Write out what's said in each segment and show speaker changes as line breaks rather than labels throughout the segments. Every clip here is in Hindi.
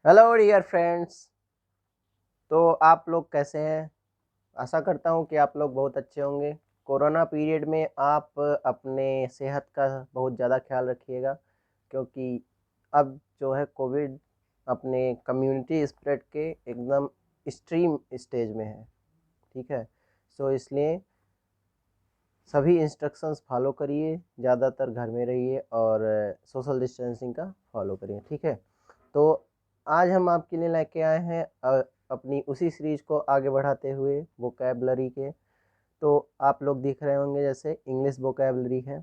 Hello dear friends. तो आप लोग कैसे हैं? आशा करता हूँ कि आप लोग बहुत अच्छे होंगे। कोरोना पीरियड में आप अपने सेहत का बहुत ज़्यादा ख्याल रखिएगा, क्योंकि अब जो है कोविड अपने कम्युनिटी स्प्रेड के एकदम एक्सट्रीम स्टेज में है। ठीक है, सो इसलिए सभी इंस्ट्रक्शंस फॉलो करिए, ज़्यादातर घर में रहिए और सोशल डिस्टेंसिंग का फॉलो करिए। ठीक है, तो आज हम आपके लिए लेके आए हैं अपनी उसी सीरीज को आगे बढ़ाते हुए वोकैबलरी के। तो आप लोग देख रहे होंगे जैसे इंग्लिश वोकैबलरी है।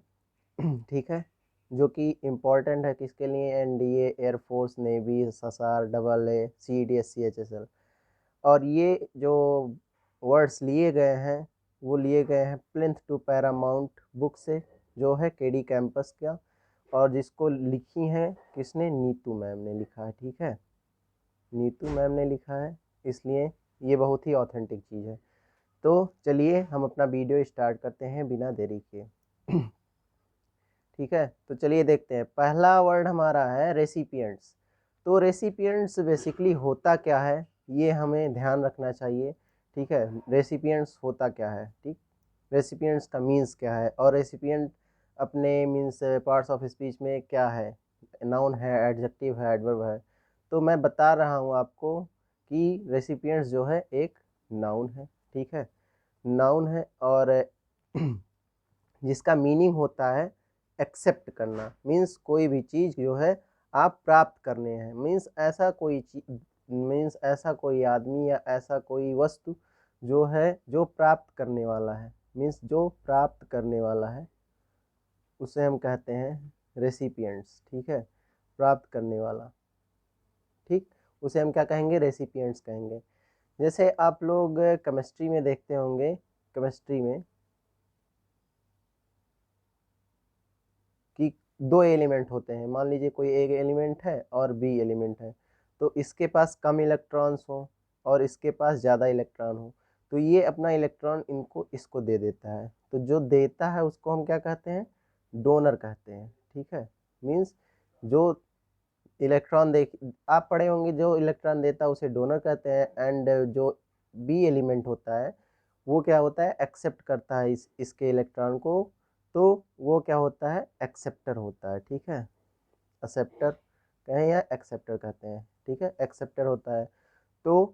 ठीक है, जो कि इम्पोर्टेंट है किसके लिए? एनडीए, एयरफोर्स, नेवी, ससार, double A, C D S C H S L. और ये जो वर्ड्स लिए गए हैं वो लिए गए हैं प्लिंथ टू पैरामाउंट बुक से, जो है केडी कैंपस का, और जिसको लिखी हैं किसने? नीतू मैम ने लिखा है। ठीक है, नीतू मैम ने लिखा है, इसलिए ये बहुत ही ऑथेंटिक चीज़ है। तो चलिए हम अपना वीडियो स्टार्ट करते हैं बिना देरी के। ठीक है, तो चलिए देखते हैं। पहला वर्ड हमारा है रेसिपिएंट्स। तो रेसिपिएंट्स बेसिकली होता क्या है ये हमें ध्यान रखना चाहिए। ठीक है, रेसिपिएंट्स होता क्या है? ठीक, रेसिपिएंट्स का मीन्स क्या है, और रेसिपिएंट अपने मीन्स पार्ट्स ऑफ स्पीच में क्या है? नाउन है, एडजेक्टिव है, एडवर्ब है। तो मैं बता रहा हूँ आपको कि रेसिपिएंट्स जो है एक नाउन है। ठीक है, नाउन है, और जिसका मीनिंग होता है एक्सेप्ट करना। मीन्स कोई भी चीज़ जो है आप प्राप्त करने हैं। मीन्स ऐसा कोई चीज, मीन्स ऐसा कोई आदमी या ऐसा कोई वस्तु जो है जो प्राप्त करने वाला है। मीन्स जो प्राप्त करने वाला है उसे हम कहते हैं रेसिपिएंट्स। ठीक है, प्राप्त करने वाला। ठीक, उसे हम क्या कहेंगे? रेसिपिएंट्स कहेंगे। जैसे आप लोग केमिस्ट्री में देखते होंगे, केमिस्ट्री में कि दो एलिमेंट होते हैं। मान लीजिए कोई एक एलिमेंट है और बी एलिमेंट है, तो इसके पास कम इलेक्ट्रॉन्स हो और इसके पास ज़्यादा इलेक्ट्रॉन हो, तो ये अपना इलेक्ट्रॉन इनको इसको दे देता है। तो जो देता है उसको हम क्या कहते हैं? डोनर कहते हैं। ठीक है, मीन्स जो इलेक्ट्रॉन दे, आप पढ़े होंगे, जो इलेक्ट्रॉन देता है उसे डोनर कहते हैं। एंड जो बी एलिमेंट होता है वो क्या होता है? एक्सेप्ट करता है इसके इलेक्ट्रॉन को, तो वो क्या होता है? एक्सेप्टर होता है। ठीक है, एक्सेप्टर कहें या एक्सेप्टर कहते हैं। ठीक है, एक्सेप्टर होता है। तो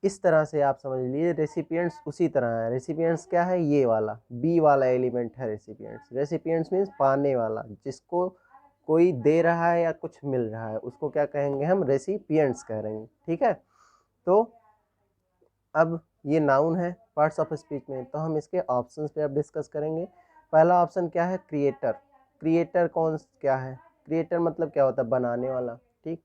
इस तरह से आप समझ लीजिए रेसिपिएंट्स उसी तरह है। रेसिपिएंट्स क्या है? ये वाला बी वाला एलिमेंट है रेसिपिएंट्स। रेसिपिएंट्स मीन्स पाने वाला, जिसको कोई दे रहा है या कुछ मिल रहा है उसको क्या कहेंगे? हम रेसिपिएंट्स कह रहे हैं। ठीक है, तो अब ये नाउन है पार्ट्स ऑफ स्पीच में, तो हम इसके ऑप्शंस पे अब डिस्कस करेंगे। पहला ऑप्शन क्या है? क्रिएटर। क्रिएटर कौन क्या है? क्रिएटर मतलब क्या होता है? बनाने वाला। ठीक,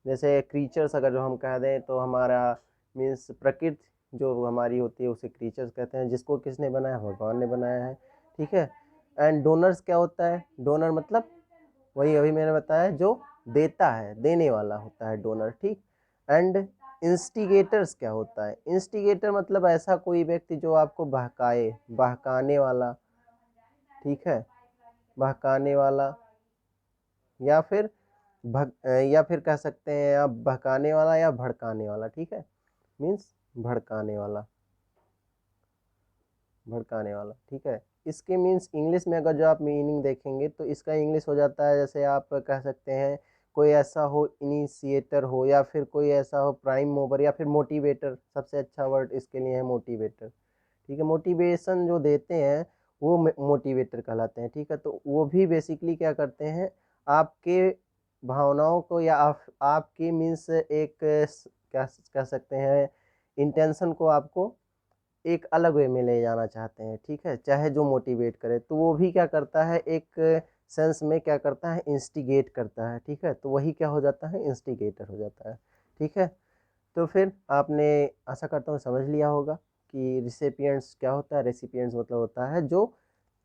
जैसे क्रीचर्स अगर जो हम कह दें तो हमारा मीन्स प्रकृति जो हमारी होती है उसे क्रीचर्स कहते हैं। जिसको किसने बनाया? भगवान ने बनाया है। ठीक है, एंड डोनर्स क्या होता है? डोनर मतलब वही अभी मैंने बताया, जो देता है, देने वाला होता है डोनर। ठीक, एंड इंस्टिगेटर्स क्या होता है? इंस्टिगेटर मतलब ऐसा कोई व्यक्ति जो आपको बहकाए, बहकाने वाला। ठीक है, बहकाने वाला, या फिर या फिर कह सकते हैं आप बहकाने वाला या भड़काने वाला। ठीक है, मीन्स भड़काने वाला, भड़काने वाला। ठीक है, इसके मीन्स इंग्लिश में अगर जो आप मीनिंग देखेंगे तो इसका इंग्लिश हो जाता है, जैसे आप कह सकते हैं कोई ऐसा हो इनिशिएटर हो, या फिर कोई ऐसा हो प्राइम मूवर, या फिर मोटिवेटर। सबसे अच्छा वर्ड इसके लिए है मोटिवेटर। ठीक है, मोटिवेशन जो देते हैं वो मोटिवेटर कहलाते हैं। ठीक है, तो वो भी बेसिकली क्या करते हैं? आपके भावनाओं को या आपकी मीन्स एक क्या कह सकते हैं इंटेंशन को आपको एक अलग वे में ले जाना चाहते हैं। ठीक है, चाहे जो मोटिवेट करे, तो वो भी क्या करता है? एक सेंस में क्या करता है? इंस्टिगेट करता है। ठीक है, तो वही क्या हो जाता है? इंस्टिगेटर हो जाता है। ठीक है, तो फिर आपने आशा करता हूँ समझ लिया होगा कि रिसिपिएंट्स क्या होता है। रेसिपिएंट्स मतलब होता है जो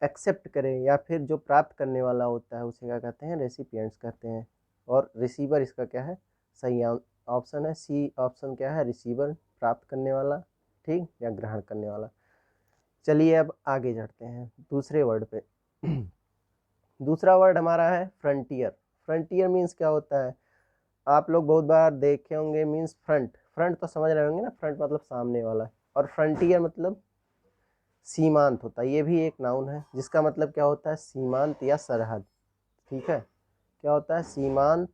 एक्सेप्ट करे या फिर जो प्राप्त करने वाला होता है उसे क्या कहते हैं? रेसिपिएंट्स कहते हैं। और रिसीवर इसका क्या है? सही ऑप्शन है सी ऑप्शन। क्या है? रिसीवर, प्राप्त करने वाला। ठीक, या ग्रहण करने वाला। चलिए अब आगे चढ़ते हैं दूसरे वर्ड पे। दूसरा वर्ड हमारा है फ्रंटियर। फ्रंटियर मीन्स क्या होता है? आप लोग बहुत बार देखे होंगे, मीन्स फ्रंट, फ्रंट तो समझ रहे होंगे ना, फ्रंट मतलब सामने वाला, और फ्रंटियर मतलब सीमांत होता है। ये भी एक नाउन है जिसका मतलब क्या होता है, सीमांत या सरहद। ठीक है, क्या होता है, सीमांत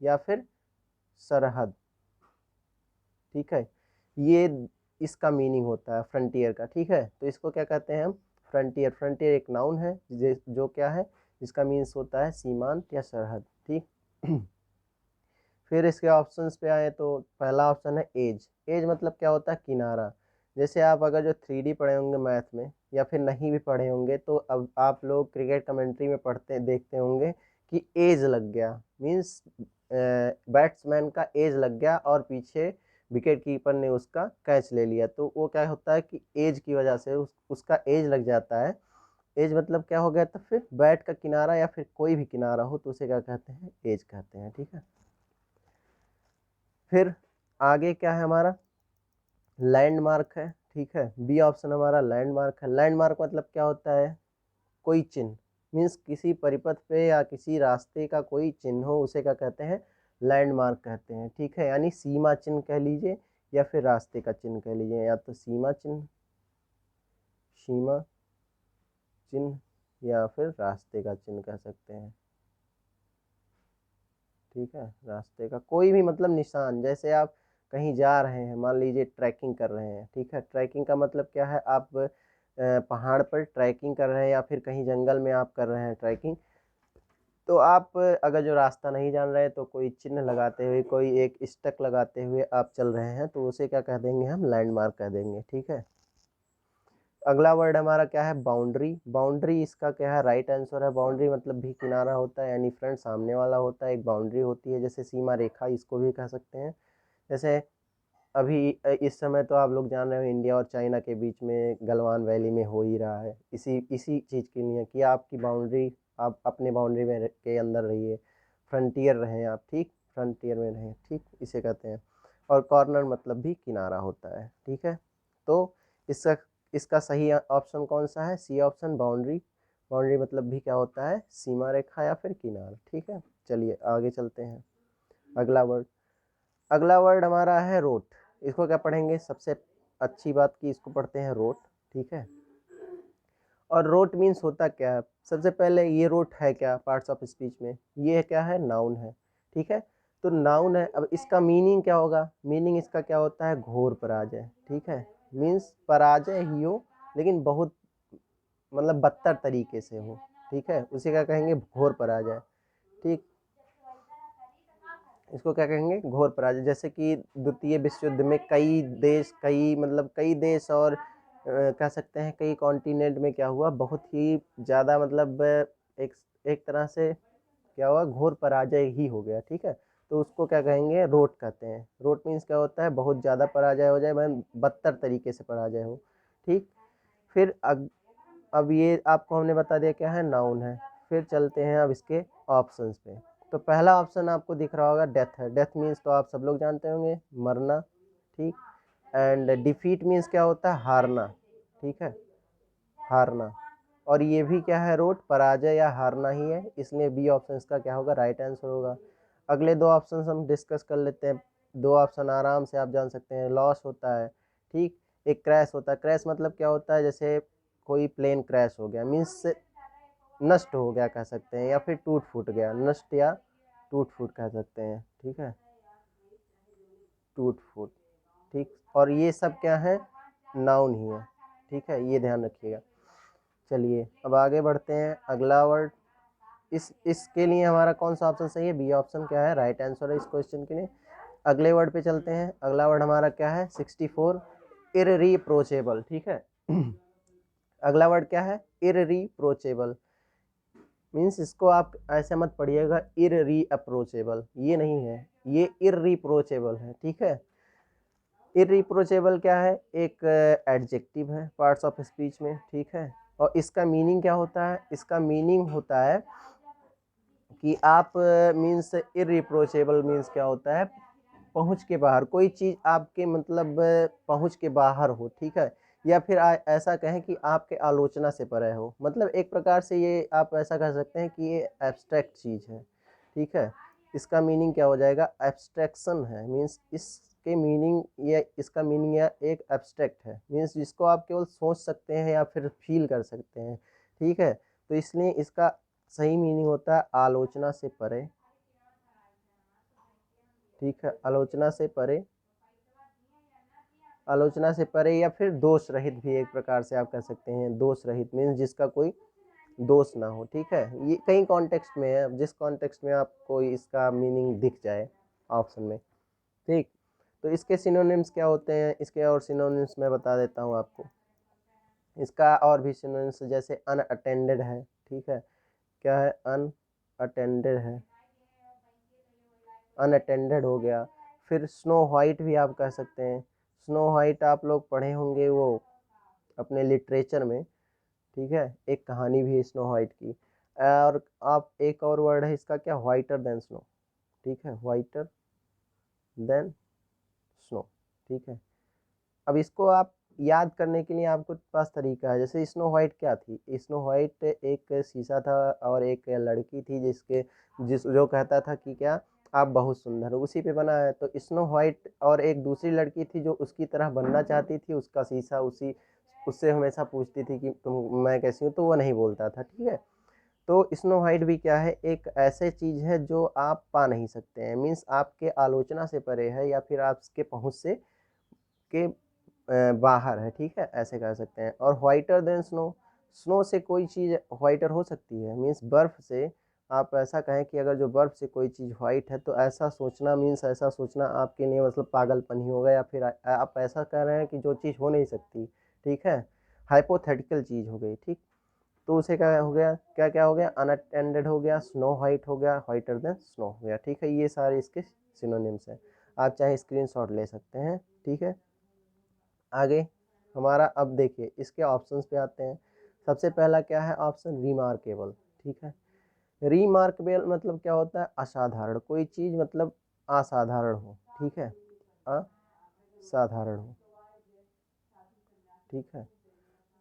या फिर सरहद। ठीक है, ये इसका मीनिंग होता है फ्रंटियर का। ठीक है, तो इसको क्या कहते हैं हम, फ्रंटियर। फ्रंटियर एक नाउन है जो क्या है, जिसका मीन्स होता है सीमांत या सरहद। ठीक फिर इसके ऑप्शंस पे आए तो पहला ऑप्शन है एज। एज मतलब क्या होता है, किनारा। जैसे आप अगर जो 3D पढ़े होंगे मैथ में, या फिर नहीं भी पढ़े होंगे, तो अब आप लोग क्रिकेट कमेंट्री में पढ़ते देखते होंगे कि एज लग गया, मीन्स बैट्समैन का एज लग गया और पीछे विकेट कीपर ने उसका कैच ले लिया। तो वो क्या होता है कि एज की वजह से उसका एज लग जाता है। एज मतलब क्या हो गया, तो फिर बैट का किनारा या फिर कोई भी किनारा हो तो उसे क्या कहते हैं, एज कहते हैं। ठीक है, फिर आगे क्या है हमारा, लैंडमार्क है। ठीक है, बी ऑप्शन हमारा लैंडमार्क है। लैंडमार्क मतलब क्या होता है, कोई चिन्ह, मीन्स किसी परिपथ पे या किसी रास्ते का कोई चिन्ह हो उसे क्या कहते हैं, लैंडमार्क कहते हैं। ठीक है, यानी सीमा चिन्ह कह लीजिए या फिर रास्ते का चिन्ह कह लीजिए, या तो सीमा चिन्ह, सीमा चिन्ह या फिर रास्ते का चिन्ह कह सकते हैं। ठीक है, रास्ते का कोई भी मतलब निशान, जैसे आप कहीं जा रहे हैं, मान लीजिए ट्रैकिंग कर रहे हैं। ठीक है, ट्रैकिंग का मतलब क्या है, आप पहाड़ पर ट्रैकिंग कर रहे हैं या फिर कहीं जंगल में आप कर रहे हैं ट्रैकिंग, तो आप अगर जो रास्ता नहीं जान रहे तो कोई चिन्ह लगाते हुए, कोई एक स्टक लगाते हुए आप चल रहे हैं, तो उसे क्या कह देंगे हम, लैंडमार्क कह देंगे। ठीक है, अगला वर्ड हमारा क्या है, बाउंड्री। बाउंड्री इसका क्या है, राइट आंसर है। बाउंड्री मतलब भी किनारा होता है, यानी फ्रंट सामने वाला होता है, एक बाउंड्री होती है। जैसे सीमा रेखा इसको भी कह सकते हैं। जैसे अभी इस समय तो आप लोग जान रहे हो इंडिया और चाइना के बीच में गलवान वैली में हो ही रहा है, इसी इसी चीज़ के लिए कि आपकी बाउंड्री, आप अपने बाउंड्री में के अंदर रहिए, फ्रंटियर रहें आप। ठीक, फ्रंटियर में रहें, ठीक, इसे कहते हैं। और कॉर्नर मतलब भी किनारा होता है। ठीक है, तो इसका इसका सही ऑप्शन कौन सा है, सी ऑप्शन, बाउंड्री। बाउंड्री मतलब भी क्या होता है, सीमा रेखा या फिर किनारा। ठीक है, चलिए आगे चलते हैं। अगला वर्ड, अगला वर्ड हमारा है रोट। इसको क्या पढ़ेंगे, सबसे अच्छी बात की इसको पढ़ते हैं रोट। ठीक है, और रोट मीन्स होता क्या है, सबसे पहले ये रोट है क्या पार्ट्स ऑफ स्पीच में, ये क्या है, नाउन है। ठीक है, तो नाउन है, अब इसका मीनिंग क्या होगा, मीनिंग इसका क्या होता है, घोर पराजय। ठीक है, मीन्स पराजय ही हो, लेकिन बहुत मतलब बदतर तरीके से हो। ठीक है, उसे क्या कहेंगे, घोर पराजय। ठीक, इसको क्या कहेंगे, घोर पराजय। जैसे कि द्वितीय विश्व युद्ध में कई देश, कई मतलब कई देश और कह सकते हैं कई कॉन्टिनेंट में क्या हुआ, बहुत ही ज़्यादा मतलब एक एक तरह से क्या हुआ, घोर पराजय ही हो गया। ठीक है, तो उसको क्या कहेंगे, रोट कहते हैं। रोट मीन्स क्या होता है, बहुत ज़्यादा पराजय हो जाए, मतलब बदतर तरीके से पराजय हो। ठीक, फिर अब ये आपको हमने बता दिया क्या है, नाउन है। फिर चलते हैं अब इसके ऑप्शंस पे। तो पहला ऑप्शन आपको दिख रहा होगा, डेथ है। डेथ मीन्स तो आप सब लोग जानते होंगे, मरना। ठीक, एंड डिफीट मीन्स क्या होता है, हारना। ठीक है, हारना। और ये भी क्या है, रोट, पराजय या हारना ही है, इसलिए बी ऑप्शन इसका क्या होगा, राइट आंसर होगा। अगले दो ऑप्शन हम डिस्कस कर लेते हैं। दो ऑप्शन आराम से आप जान सकते हैं, लॉस होता है। ठीक, एक क्रैश होता है। क्रैश मतलब क्या होता है, जैसे कोई प्लेन क्रैश हो गया, मीन्स नष्ट हो गया कह सकते हैं, या फिर टूट फूट गया, नष्ट या टूट फूट कह सकते हैं। ठीक है, टूट फूट। ठीक, और ये सब क्या है, नाउन ही है। ठीक है, ये ध्यान रखिएगा। चलिए अब आगे बढ़ते हैं, अगला वर्ड। इसके लिए हमारा कौन सा ऑप्शन सही है, बी ऑप्शन क्या है, राइट आंसर है इस क्वेश्चन के लिए। अगले वर्ड पे चलते हैं। अगला वर्ड हमारा क्या है, 64, इररिप्रोचेबल। ठीक है, अगला वर्ड क्या है, इररिप्रोचेबल। मीन्स इसको आप ऐसे मत पढ़िएगा इररिप्रोचेबल, ये नहीं है, ये इररिप्रोचेबल है। ठीक है, इररिप्रोचेबल क्या है, एक एडजेक्टिव है पार्ट्स ऑफ स्पीच में। ठीक है, और इसका मीनिंग क्या होता है, इसका मीनिंग होता है कि आप मीन्स इररिप्रोचेबल मीन्स क्या होता है, पहुंच के बाहर, कोई चीज़ आपके मतलब पहुंच के बाहर हो। ठीक है, या फिर ऐसा कहें कि आपके आलोचना से परे हो, मतलब एक प्रकार से ये आप ऐसा कह सकते हैं कि ये एब्स्ट्रैक्ट चीज़ है। ठीक है, इसका मीनिंग क्या हो जाएगा, एब्स्ट्रैक्शन है, मीन्स इसके मीनिंग या इसका मीनिंग या एक एब्स्ट्रैक्ट है, मीन्स जिसको आप केवल सोच सकते हैं या फिर फील कर सकते हैं, ठीक है। तो इसलिए इसका सही मीनिंग होता है आलोचना से परे, ठीक है, आलोचना से परे, आलोचना से परे या फिर दोष रहित भी एक प्रकार से आप कह सकते हैं, दोष रहित मीन्स जिसका कोई दोष ना हो, ठीक है। ये कई कॉन्टेक्स्ट में है, जिस कॉन्टेक्स्ट में आपको इसका मीनिंग दिख जाए ऑप्शन में, ठीक। तो इसके सिनोनिम्स क्या होते हैं, इसके और सिनोनिम्स मैं बता देता हूँ आपको। इसका और भी सिनोनिम्स जैसे अनअटेंडेड है, ठीक है, क्या है, अनअटेंडेड है, अनअटेंडेड हो गया। फिर स्नो वाइट भी आप कह सकते हैं, स्नो वाइट आप लोग पढ़े होंगे वो अपने लिटरेचर में, ठीक है, एक कहानी भी है स्नो वाइट की। और आप एक और वर्ड है इसका क्या, वाइटर देन स्नो, ठीक है, वाइटर देन स्नो, ठीक है। अब इसको आप याद करने के लिए आपके पास तरीका है, जैसे स्नो वाइट क्या थी, स्नो वाइट एक शीशा था और एक लड़की थी जिस जो कहता था कि क्या आप बहुत सुंदर हो, उसी पे बना है। तो स्नो वाइट और एक दूसरी लड़की थी जो उसकी तरह बनना चाहती थी, उसका शीशा उसी उससे हमेशा पूछती थी कि तुम मैं कैसी हूँ, तो वो नहीं बोलता था, ठीक है। तो स्नो वाइट भी क्या है, एक ऐसे चीज़ है जो आप पा नहीं सकते हैं, मीन्स आपके आलोचना से परे है या फिर आपके पहुँच से के बाहर है, ठीक है, ऐसे कह सकते हैं। और वाइटर देन स्नो, स्नो से कोई चीज़ वाइटर हो सकती है, मीन्स बर्फ़ से आप ऐसा कहें कि अगर जो बर्फ़ से कोई चीज़ वाइट है, तो ऐसा सोचना मीन्स ऐसा सोचना आपके लिए मतलब पागलपन ही होगा, या फिर आप ऐसा कह रहे हैं कि जो चीज़ हो नहीं सकती, ठीक है, हाइपोथेटिकल चीज़ हो गई, ठीक। तो उसे क्या हो गया, क्या क्या हो गया, अनअटेंडेड हो गया, स्नो वाइट हो गया, वाइटर देन स्नो हो गया, ठीक है। ये सारे इसके सिनोनिम्स हैं, आप चाहे स्क्रीनशॉट ले सकते हैं, ठीक है। आगे हमारा अब देखिए इसके ऑप्शंस पे आते हैं। सबसे पहला क्या है ऑप्शन, रिमार्केबल, ठीक है। रिमार्केबल मतलब क्या होता है, असाधारण, कोई चीज़ मतलब असाधारण हो, ठीक है, असाधारण हो, ठीक है,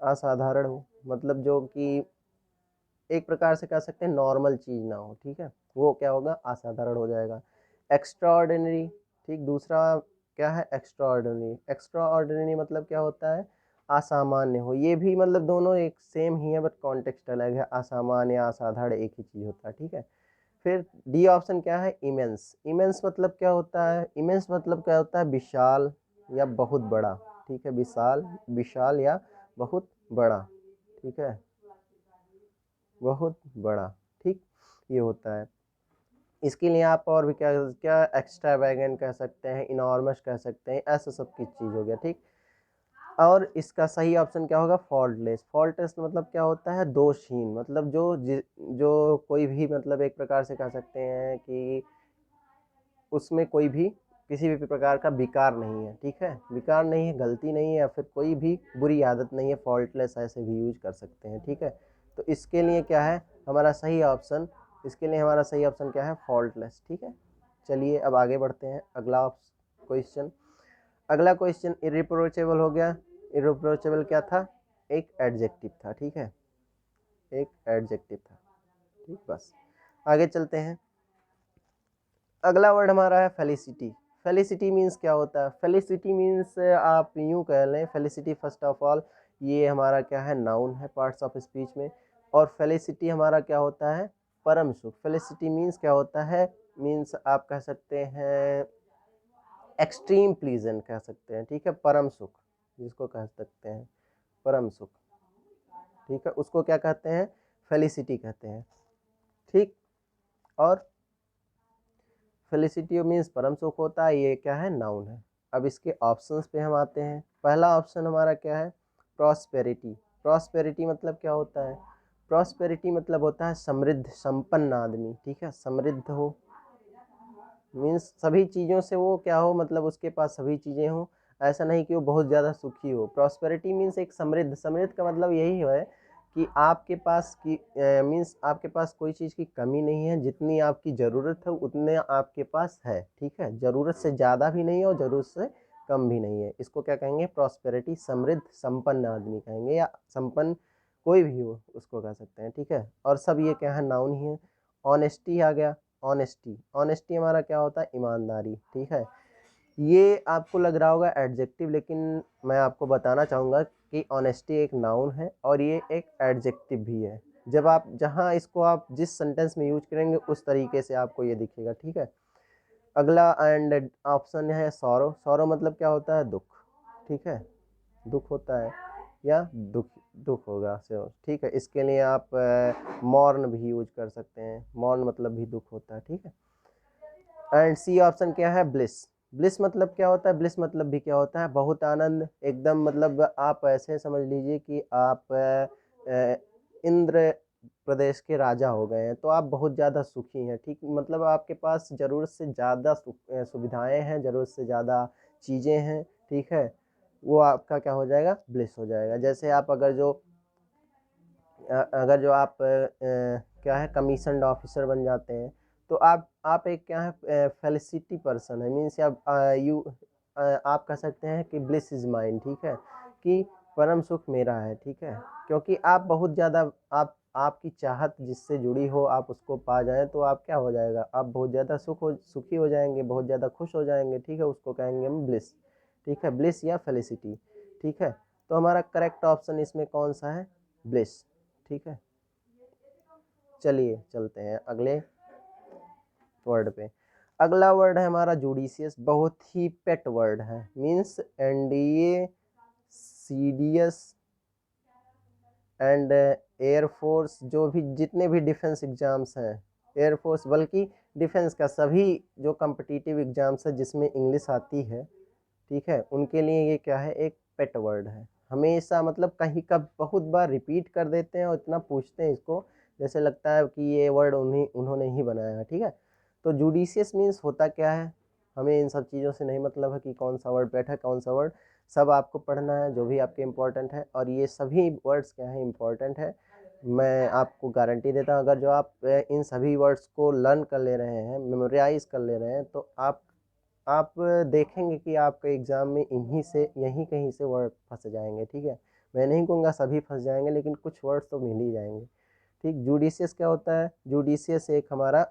असाधारण हो मतलब जो कि एक प्रकार से कह सकते हैं नॉर्मल चीज़ ना हो, ठीक है, वो क्या होगा, असाधारण हो जाएगा। एक्स्ट्रा ऑर्डिनरी, ठीक, दूसरा क्या है, एक्स्ट्रा ऑर्डिनरी, एक्स्ट्रा ऑर्डिनरी मतलब क्या होता है, असामान्य हो, ये भी मतलब दोनों एक सेम ही है बट कॉन्टेक्स्ट अलग है, असामान्य या असाधारण एक ही चीज़ होता है, ठीक है। फिर डी ऑप्शन क्या है, इमेंस, इमेंस मतलब क्या होता है, इमेंस मतलब क्या होता है, विशाल या बहुत बड़ा, ठीक है, विशाल, विशाल या बहुत बड़ा, ठीक है, बहुत बड़ा, ठीक, ये होता है। इसके लिए आप और भी क्या क्या एक्स्ट्रा वैगन कह सकते हैं, इनॉर्मस कह सकते हैं, ऐसा सब की चीज़ हो गया, ठीक। और इसका सही ऑप्शन क्या होगा, फॉल्टलेस, फॉल्टलेस मतलब क्या होता है, दोषहीन, मतलब जो कोई भी मतलब एक प्रकार से कह सकते हैं कि उसमें कोई भी किसी भी प्रकार का विकार नहीं है, ठीक है, विकार नहीं है, गलती नहीं है, या फिर कोई भी बुरी आदत नहीं है, फॉल्टलेस ऐसे भी यूज कर सकते हैं, ठीक है। तो इसके लिए क्या है हमारा सही ऑप्शन, इसके लिए हमारा सही ऑप्शन क्या है, फॉल्टलेस, ठीक है। चलिए अब आगे बढ़ते हैं, अगला क्वेश्चन, अगला क्वेश्चन इरिप्रोचेबल हो गया। इरिप्रोचेबल क्या था, एक एडजेक्टिव था, ठीक है, एक एडजेक्टिव था, ठीक, बस आगे चलते हैं। अगला वर्ड हमारा है फेलिसिटी। फेलिसिटी मीन्स क्या होता है, फेलिसिटी मीन्स आप यूँ कह लें, फेलिसिटी फर्स्ट ऑफ ऑल ये हमारा क्या है, नाउन है पार्ट्स ऑफ स्पीच में। और फेलिसिटी हमारा क्या होता है, परम सुख। फेलिसिटी मीन्स क्या होता है, मीन्स आप कह सकते हैं एक्सट्रीम प्लीजेंट कह सकते हैं, ठीक है, परम सुख जिसको कह सकते हैं, परम सुख, ठीक है, उसको क्या कहते हैं, फेलिसिटी कहते हैं, ठीक। और फेलिसिटी मीन्स परम सुख होता है, ये क्या है, नाउन है। अब इसके ऑप्शंस पे हम आते हैं। पहला ऑप्शन हमारा क्या है, प्रॉस्पेरिटी। प्रॉस्पेरिटी मतलब क्या होता है, प्रॉस्पेरिटी मतलब होता है समृद्ध, संपन्न आदमी, ठीक है, समृद्ध हो मीन्स सभी चीज़ों से वो क्या हो, मतलब उसके पास सभी चीज़ें हो, ऐसा नहीं कि वो बहुत ज़्यादा सुखी हो। प्रॉस्पेरिटी मीन्स एक समृद्ध, समृद्ध का मतलब यही है कि आपके पास की मीन्स आपके पास कोई चीज़ की कमी नहीं है, जितनी आपकी ज़रूरत है उतने आपके पास है, ठीक है, ज़रूरत से ज़्यादा भी नहीं है और ज़रूरत से कम भी नहीं है, इसको क्या कहेंगे, प्रॉस्पेरिटी, समृद्ध संपन्न आदमी कहेंगे, या संपन्न कोई भी हो उसको कह सकते हैं, ठीक है। और सब ये क्या है, नाउन ही है। ऑनेस्टी आ गया, ऑनेस्टी, ऑनेस्टी हमारा क्या होता है, ईमानदारी, ठीक है। ये आपको लग रहा होगा एडजेक्टिव, लेकिन मैं आपको बताना चाहूँगा कि ऑनेस्टी एक नाउन है और ये एक एडजेक्टिव भी है। जब आप जहाँ इसको आप जिस सेंटेंस में यूज करेंगे उस तरीके से आपको ये दिखेगा, ठीक है। अगला एंड ऑप्शन है सॉरो। सॉरो मतलब क्या होता है, दुख, ठीक है, दुख होता है या दुख, दुख होगा से, ठीक है। इसके लिए आप मॉर्न भी यूज कर सकते हैं, मॉर्न मतलब भी दुख होता है, ठीक है। एंड सी ऑप्शन क्या है, ब्लिस। ब्लिस मतलब क्या होता है, ब्लिस मतलब भी क्या होता है, बहुत आनंद, एकदम, मतलब आप ऐसे समझ लीजिए कि आप इंद्र प्रदेश के राजा हो गए हैं, तो आप बहुत ज़्यादा सुखी हैं, ठीक, मतलब आपके पास ज़रूरत से ज़्यादा सुविधाएं हैं, ज़रूरत से ज़्यादा चीज़ें हैं, ठीक है। वो आपका क्या हो जाएगा, ब्लिस हो जाएगा। जैसे आप अगर जो आप क्या है, कमीशन्ड ऑफिसर बन जाते हैं, तो आप एक क्या है, फेलिसिटी पर्सन है, मीन्स आप आप कह सकते हैं कि ब्लिस इज माइन, ठीक है, कि परम सुख मेरा है, ठीक है। क्योंकि आप बहुत ज़्यादा, आपकी चाहत जिससे जुड़ी हो, आप उसको पा जाएं, तो आप क्या हो जाएगा, आप बहुत ज़्यादा सुखी हो जाएंगे, बहुत ज़्यादा खुश हो जाएंगे, ठीक है। उसको कहेंगे हम ब्लिस, ठीक है, ब्लिस या फेलिसिटी, ठीक है। तो हमारा करेक्ट ऑप्शन इसमें कौन सा है, ब्लिस, ठीक है। चलिए चलते हैं अगले वर्ड पे। अगला वर्ड है हमारा जुडिशियस, बहुत ही पेट वर्ड है, means NDA, CDS and air force, जो भी जितने भी डिफेंस एग्जाम्स हैं, एयरफोर्स बल्कि डिफेंस का सभी जो कम्पिटिटिव एग्जाम्स है जिसमें इंग्लिश आती है, ठीक है, उनके लिए ये क्या है, एक पेट वर्ड है। हमेशा मतलब कहीं का बहुत बार रिपीट कर देते हैं और इतना पूछते हैं इसको, जैसे लगता है कि ये वर्ड उन्होंने ही बनाया है, ठीक है। तो जुडिशियस मीन्स होता क्या है, हमें इन सब चीज़ों से नहीं मतलब है कि कौन सा वर्ड पेट है, कौन सा वर्ड, सब आपको पढ़ना है जो भी आपके इम्पोर्टेंट है, और ये सभी वर्ड्स क्या है, इम्पोर्टेंट है। मैं आपको गारंटी देता हूँ, अगर जो आप इन सभी वर्ड्स को लर्न कर ले रहे हैं, मेमोराइज कर ले रहे हैं, तो आप देखेंगे कि आपके एग्ज़ाम में यहीं कहीं से वर्ड फंस जाएंगे, ठीक है। मैं नहीं कहूँगा सभी फंस जाएंगे, लेकिन कुछ वर्ड्स तो मिल ही जाएंगे, ठीक। जुडिशियस क्या होता है, जुडिशियस एक हमारा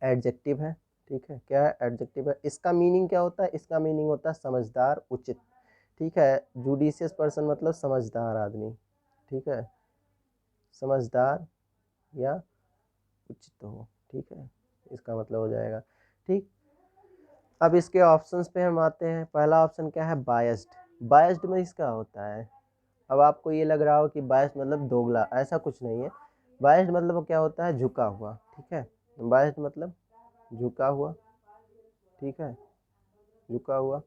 एडजेक्टिव है, ठीक है। क्या है, एडजेक्टिव है। इसका मीनिंग क्या होता है, इसका मीनिंग होता है समझदार, उचित, ठीक है। जुडिशियस पर्सन मतलब समझदार आदमी, ठीक है, समझदार या उचित हो, ठीक है, इसका मतलब हो जाएगा, ठीक। अब इसके ऑप्शंस पे हम आते हैं। पहला ऑप्शन क्या है, बायस्ड। बायस्ड में इसका होता है, अब आपको ये लग रहा हो कि बायस्ड मतलब दोगला, ऐसा कुछ नहीं है। बायस्ड मतलब क्या होता है, झुका हुआ, ठीक है। बायस्ड मतलब झुका हुआ, ठीक है, झुका हुआ।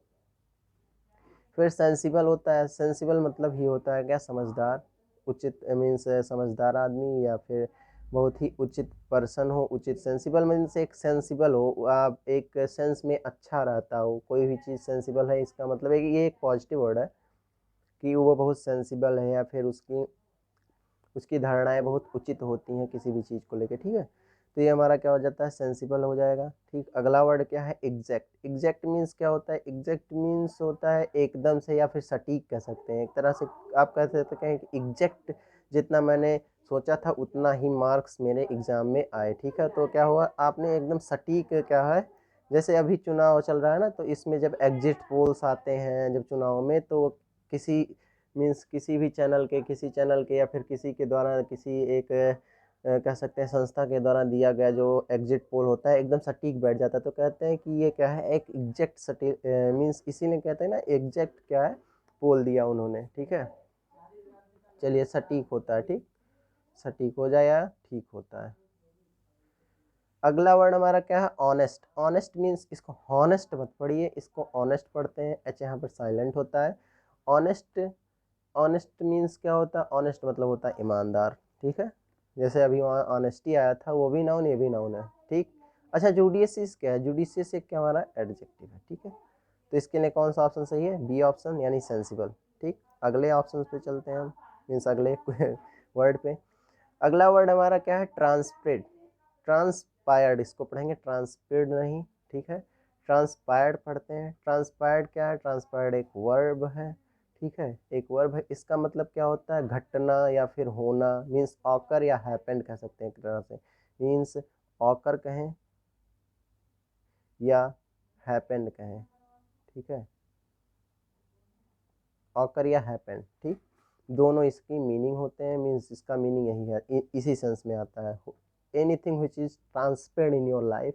फिर सेंसिबल होता है, सेंसिबल मतलब ही होता है क्या, समझदार, उचित, मीन्स समझदार आदमी या फिर बहुत ही उचित पर्सन हो, उचित। सेंसिबल मीन्स एक सेंसिबल हो, आप एक सेंस में अच्छा रहता हो, कोई भी चीज़ सेंसिबल है, इसका मतलब है कि ये एक पॉजिटिव वर्ड है कि वो बहुत सेंसिबल है, या फिर उसकी धारणाएं बहुत उचित होती हैं किसी भी चीज़ को लेकर, ठीक है। तो ये हमारा क्या हो जाता है, सेंसिबल हो जाएगा, ठीक। अगला वर्ड क्या है, एग्जैक्ट। एग्जैक्ट मीन्स क्या होता है, एग्जैक्ट मीन्स होता है एकदम से, या फिर सटीक कह सकते हैं एक तरह से। आप कह सकते हैं कि एग्जैक्ट, जितना मैंने सोचा था उतना ही मार्क्स मेरे एग्ज़ाम में आए, ठीक है। तो क्या हुआ, आपने एकदम सटीक क्या है, जैसे अभी चुनाव चल रहा है ना, तो इसमें जब एग्जिट पोल्स आते हैं जब चुनाव में, तो किसी मीन्स किसी चैनल के या फिर किसी के द्वारा, किसी एक कह सकते हैं संस्था के द्वारा दिया गया जो एग्जिट पोल होता है, एकदम सटीक बैठ जाता है। तो कहते हैं कि ये क्या है, एक एग्जैक्ट सटीक, मीन्स इसीलिए कहते हैं ना, एग्जैक्ट क्या है, पोल दिया उन्होंने, ठीक है। चलिए, सटीक होता है, ठीक, सटीक हो जाए या ठीक होता है। अगला वर्ड हमारा क्या है, ऑनेस्ट। ऑनेस्ट मीन्स, इसको हॉनेस्ट मत पढ़िए, इसको ऑनेस्ट पढ़ते हैं, एच यहाँ पर साइलेंट होता है। ऑनेस्ट, ऑनेस्ट मीन्स क्या होता है, ऑनेस्ट मतलब होता है ईमानदार, ठीक है। जैसे अभी वहाँ ऑनेस्टी आया था, वो भी नाउन, ये भी नाउन है, ठीक। अच्छा, जुडिशियस क्या है, जुडिशियस एक क्या हमारा एडजेक्टिव है, ठीक है। तो इसके लिए कौन सा ऑप्शन सही है, बी ऑप्शन, यानी सेंसिबल, ठीक। अगले ऑप्शन पे चलते हैं हम, मीन्स अगले वर्ड पे। अगला वर्ड हमारा क्या है, ट्रांसपेरेंट। ट्रांसपायर्ड, इसको पढ़ेंगे, ट्रांसपेरेंट नहीं, ठीक है। ट्रांसपायर्ड पढ़ते हैं। ट्रांसपायर्ड क्या है, ट्रांसपायर्ड एक वर्ब है, ठीक है, एक वर्ब है। इसका मतलब क्या होता है, घटना या फिर होना, मीन्स ऑकर या हैपेंड कह सकते हैं एक तरह से, मीन्स ऑकर कहें या हैपेंड कहें, ठीक है, ऑकर या हैपेंड, ठीक, दोनों इसकी मीनिंग होते हैं, मीन्स इसका मीनिंग यही है, इसी सेंस में आता है। Anything which is transpired in your life,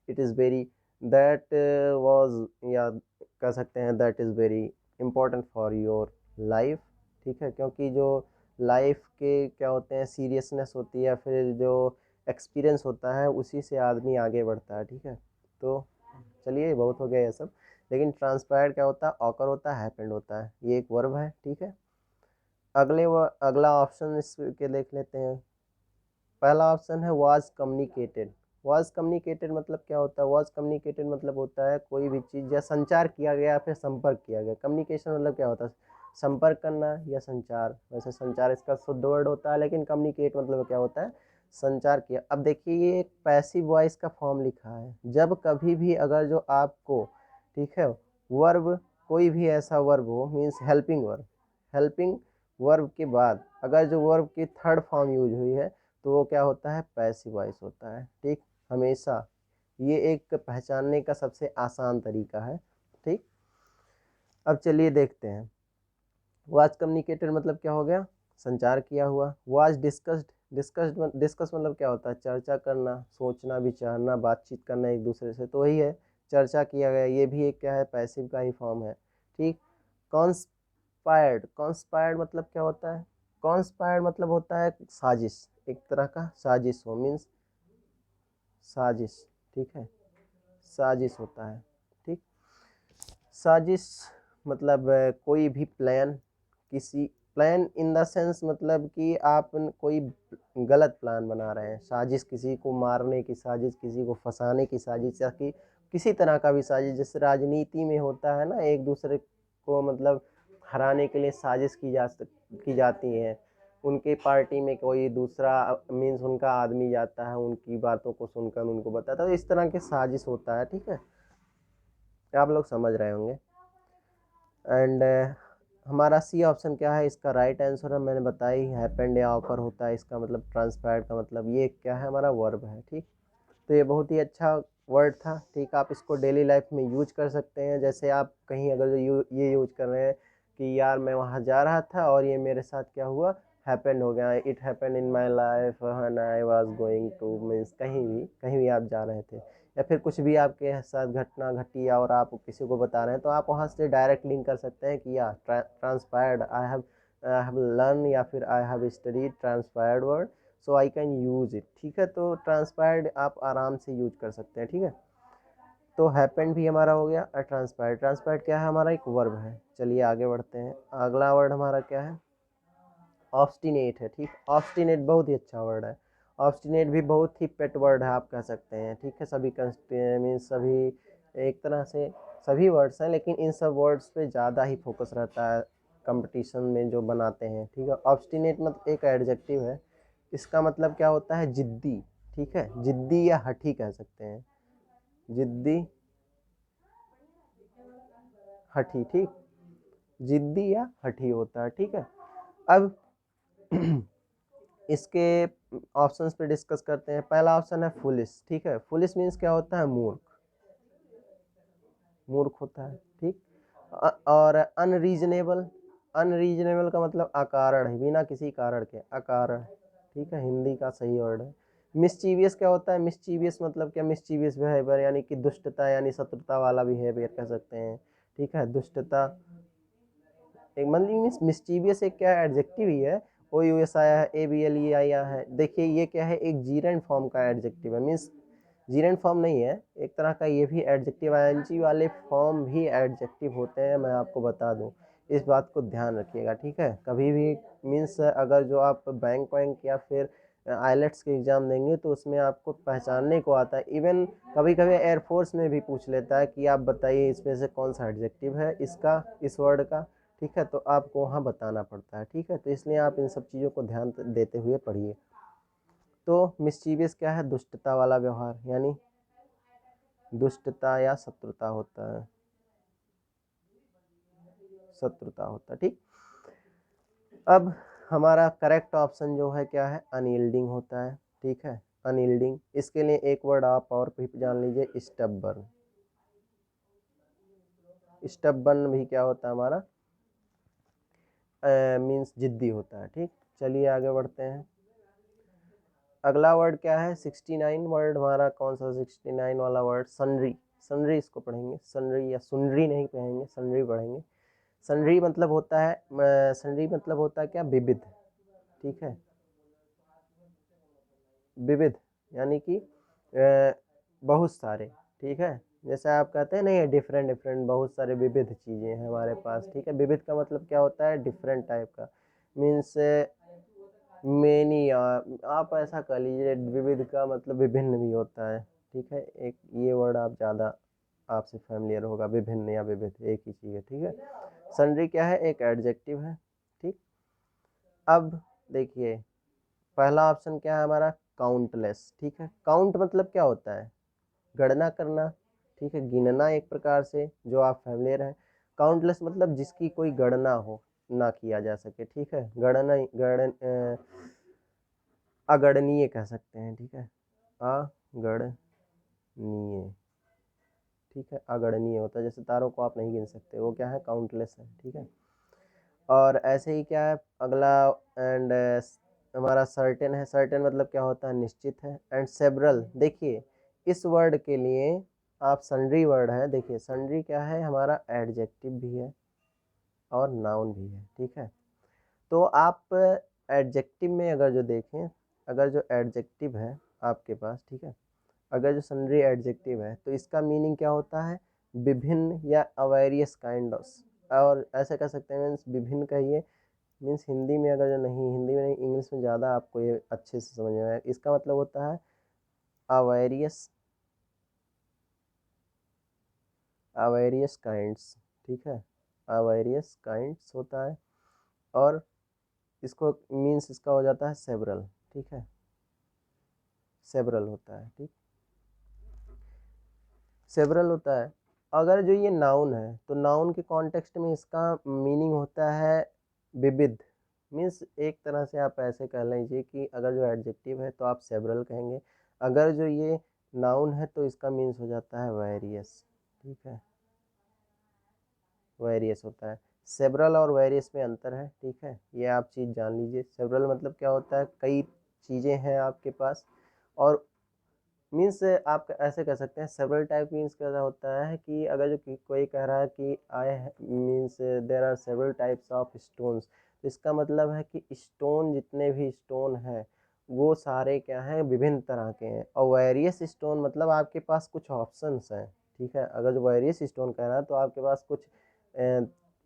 it is very that was, या कह सकते हैं that is very important for your life, ठीक है, क्योंकि जो लाइफ के क्या होते हैं सीरियसनेस होती है, फिर जो एक्सपीरियंस होता है उसी से आदमी आगे बढ़ता है, ठीक है। तो चलिए बहुत हो गया ये सब, लेकिन ट्रांसपायर्ड क्या होता है, ऑकर होता है, हैपेंड होता है, ये एक वर्ब है, ठीक है। अगला ऑप्शन इसके देख लेते हैं। पहला ऑप्शन है वाज कम्युनिकेटेड। वाज कम्युनिकेटेड मतलब क्या होता है, वाज कम्युनिकेटेड मतलब होता है कोई भी चीज़ या संचार किया गया फिर संपर्क किया गया। कम्युनिकेशन मतलब क्या होता है, संपर्क करना या संचार, वैसे संचार इसका शुद्ध वर्ड होता है, लेकिन कम्युनिकेट मतलब क्या होता है, संचार किया। अब देखिए ये एक पैसिव वॉइस का फॉर्म लिखा है, जब कभी भी अगर जो आपको, ठीक है, वर्ब कोई भी ऐसा वर्ब हो, means helping verb, helping verb के बाद अगर जो वर्ब की थर्ड फॉर्म यूज हुई है तो वो क्या होता है, पैसिव वॉइस होता है, ठीक, हमेशा। ये एक पहचानने का सबसे आसान तरीका है, ठीक। अब चलिए देखते हैं, वाज कम्युनिकेटेड मतलब क्या हो गया, संचार किया हुआ। वाज डिस्कस्ड, डिस्कस मतलब क्या होता है, चर्चा करना, सोचना, विचारना, बातचीत करना एक दूसरे से, तो वही है, चर्चा किया गया, ये भी एक क्या है, पैसिव का ही फॉर्म है, ठीक। कॉन्स्पायर्ड, कॉन्स्पायर्ड मतलब क्या होता है, कॉन्स्पायर्ड मतलब होता है साजिश, एक तरह का साजिश हो, मीन्स साजिश, ठीक है, साजिश होता है, ठीक। साजिश मतलब कोई भी प्लान, किसी प्लान इन द सेंस मतलब कि आप कोई गलत प्लान बना रहे हैं, साजिश किसी को मारने की साजिश, किसी को फंसाने की साजिश, या कि किसी तरह का भी साजिश, जैसे राजनीति में होता है ना, एक दूसरे को मतलब हराने के लिए साजिश की जाती है। उनके पार्टी में कोई दूसरा मीन्स उनका आदमी जाता है, उनकी बातों को सुनकर उनको बताता है, तो इस तरह के साजिश होता है, ठीक है, आप लोग समझ रहे होंगे। एंड हमारा सी ऑप्शन क्या है, इसका राइट आंसर है, मैंने बताया ही, हैपेंड या ऑकर होता है, इसका मतलब ट्रांसपायर्ड का मतलब ये क्या है, हमारा वर्ब है, ठीक। तो ये बहुत ही अच्छा वर्ड था, ठीक, आप इसको डेली लाइफ में यूज कर सकते हैं। जैसे आप कहीं अगर ये यूज कर रहे हैं कि यार मैं वहाँ जा रहा था और ये मेरे साथ क्या हुआ, हैपेंड हो गया, it happened in my life when I was going to, means कहीं भी आप जा रहे थे, या फिर कुछ भी आपके साथ घटना घटी और आप किसी को बता रहे हैं, तो आप वहाँ से डायरेक्ट लिंक कर सकते हैं कि यार ट्रांसपायर्ड, आई हैव लर्न, या फिर I have studied transpired word, so I can use it, ठीक है। तो ट्रांसपायर्ड आप आराम से यूज कर सकते हैं, ठीक है। तो हैपेंड भी हमारा हो गया, और ट्रांसपायर्ड, ट्रांसपायर्ड क्या है, हमारा एक वर्ब है। चलिए आगे बढ़ते हैं, अगला वर्ड हमारा क्या है, ऑब्स्टिनेट है, ठीक। ऑब्स्टिनेट बहुत ही अच्छा वर्ड है, ऑब्स्टिनेट भी बहुत ही पेट वर्ड है आप कह सकते हैं, ठीक है। सभी मीन्स सभी एक तरह से सभी वर्ड्स हैं, लेकिन इन सब वर्ड्स पे ज़्यादा ही फोकस रहता है कंपटीशन में जो बनाते हैं, ठीक है। ऑब्स्टिनेट मतलब एक एडजेक्टिव है, इसका मतलब क्या होता है, जिद्दी, ठीक है, जिद्दी या हठी कह सकते हैं, जिद्दी हठी, ठीक, जिद्दी या हठी होता है, ठीक है। अब इसके ऑप्शंस पे डिस्कस करते हैं। पहला ऑप्शन है फुलिश, ठीक है, फुलिश मीन्स क्या होता है, मूर्ख, मूर्ख होता है, ठीक। और अनरीजनेबल, अनरीजनेबल का मतलब अकारण है, बिना किसी कारण के, अकारण, ठीक है, हिंदी का सही वर्ड है। मिस्चीवियस क्या होता है, मिस्चीवियस मतलब क्या, मिस्चीवियस बिहेवियर यानी कि दुष्टता यानी शत्रुता वाला बिहेवियर कह सकते हैं, ठीक है, दुष्टता। एक मतलब मिस्चीवियस एक क्या एडजेक्टिव ही है, ओ यू एस आया है, ए बी एल ई आया है, देखिए ये क्या है, एक जीरेंट फॉर्म का एडजेक्टिव है, मीन्स जीरेंट फॉर्म नहीं है, एक तरह का ये भी एडजेक्टिव, आईएनजी वाले फॉर्म भी एडजेक्टिव होते हैं, मैं आपको बता दूं, इस बात को ध्यान रखिएगा, ठीक है। कभी भी मीन्स अगर जो आप बैंक वैंक या फिर आइलेट्स के एग्ज़ाम देंगे तो उसमें आपको पहचानने को आता है, इवन कभी कभी एयरफोर्स में भी पूछ लेता है कि आप बताइए इसमें से कौन सा एडजेक्टिव है इसका, इस वर्ड का, ठीक है, तो आपको वहाँ बताना पड़ता है, ठीक है। तो इसलिए आप इन सब चीज़ों को ध्यान देते हुए पढ़िए। तो मिस्चीवियस क्या है, दुष्टता वाला व्यवहार, यानी दुष्टता या शत्रुता होता है, शत्रुता होता है, ठीक। अब हमारा करेक्ट ऑप्शन जो है क्या है, अनयील्डिंग होता है, ठीक है। अनयील्डिंग। इसके लिए एक वर्ड आप और भी जान लीजिए, स्टबबर्न। स्टबबर्न भी क्या होता है हमारा, मीन्स जिद्दी होता है। ठीक, चलिए आगे बढ़ते हैं। अगला वर्ड क्या है, 69 वर्ड हमारा, कौन सा 69 वाला वर्ड, सनरी। सनरी इसको पढ़ेंगे, सनरी या सुनरी नहीं पढ़ेंगे, सनरी पढ़ेंगे। सनरी मतलब होता है, सनरी मतलब होता है क्या, विविध। ठीक है, विविध यानी कि बहुत सारे। ठीक है, जैसे आप कहते हैं नहीं, डिफरेंट डिफरेंट, बहुत सारे विविध चीज़ें हैं हमारे पास। ठीक है, विविध का मतलब क्या होता है, डिफरेंट टाइप का, मीन्स मेनी। आप ऐसा कह लीजिए, विविध का मतलब विभिन्न भी होता है। ठीक है, एक ये वर्ड आप ज़्यादा आपसे फैमिलियर होगा, विभिन्न या विविध एक ही चीज़ है। ठीक है, सन्ड्री क्या है, एक एडजेक्टिव है। ठीक, अब देखिए पहला ऑप्शन क्या है हमारा, काउंटलेस। ठीक है, काउंट मतलब क्या होता है, गणना करना। ठीक है, गिनना एक प्रकार से, जो आप फैमिलियर हैं। काउंटलेस मतलब जिसकी कोई गणना हो, ना किया जा सके। ठीक है, गणना अगणनीय कह सकते हैं। ठीक है, अगणनीय। ठीक है, अगणनीय होता है, जैसे तारों को आप नहीं गिन सकते, वो क्या है, काउंटलेस है। ठीक है, और ऐसे ही क्या है अगला, एंड हमारा सर्टेन है। सर्टेन मतलब क्या होता है, निश्चित है। एंड सेवरल, देखिए इस वर्ड के लिए आप सन्ड्री वर्ड है, देखिए सन्ड्री क्या है हमारा, एडजेक्टिव भी है और नाउन भी है। ठीक है, तो आप एडजेक्टिव में अगर जो देखें, अगर जो एडजेक्टिव है आपके पास, ठीक है, अगर जो सन्ड्री एडजेक्टिव है तो इसका मीनिंग क्या होता है, विभिन्न या अवेरियस काइंड ऑफ, और ऐसे कह सकते हैं, मीन्स विभिन्न कहिए, मीन्स हिंदी में अगर जो नहीं, हिंदी में नहीं, इंग्लिश में ज़्यादा आपको ये अच्छे से समझ में आए। इसका मतलब होता है अवेरियस, अवेरियस काइंड्स। ठीक है, अवेरियस काइंड्स होता है, और इसको मीन्स इसका हो जाता है सेवरल। ठीक है, सेवरल होता है। ठीक, सेवरल होता है। अगर जो ये नाउन है तो नाउन के कॉन्टेक्स्ट में इसका मीनिंग होता है विविध। मीन्स एक तरह से आप ऐसे कह लीजिए कि अगर जो एडजेक्टिव है तो आप सेवरल कहेंगे, अगर जो ये नाउन है तो इसका मीन्स हो जाता है वेरियस। ठीक है, वेरियस होता है। सेवरल और वेरियस में अंतर है। ठीक है, ये आप चीज़ जान लीजिए। सेवरल मतलब क्या होता है, कई चीज़ें हैं आपके पास, और मीन्स आप ऐसे कह सकते हैं सेवरल टाइप। मीन्स क्या होता है कि अगर जो कोई कह रहा है कि I means there are several types of stones, तो इसका मतलब है कि स्टोन, जितने भी स्टोन हैं वो सारे क्या हैं, विभिन्न तरह के हैं। और वेरियस स्टोन मतलब आपके पास कुछ ऑप्शंस हैं। ठीक है, अगर जो वेरियस स्टोन कह रहा है तो आपके पास कुछ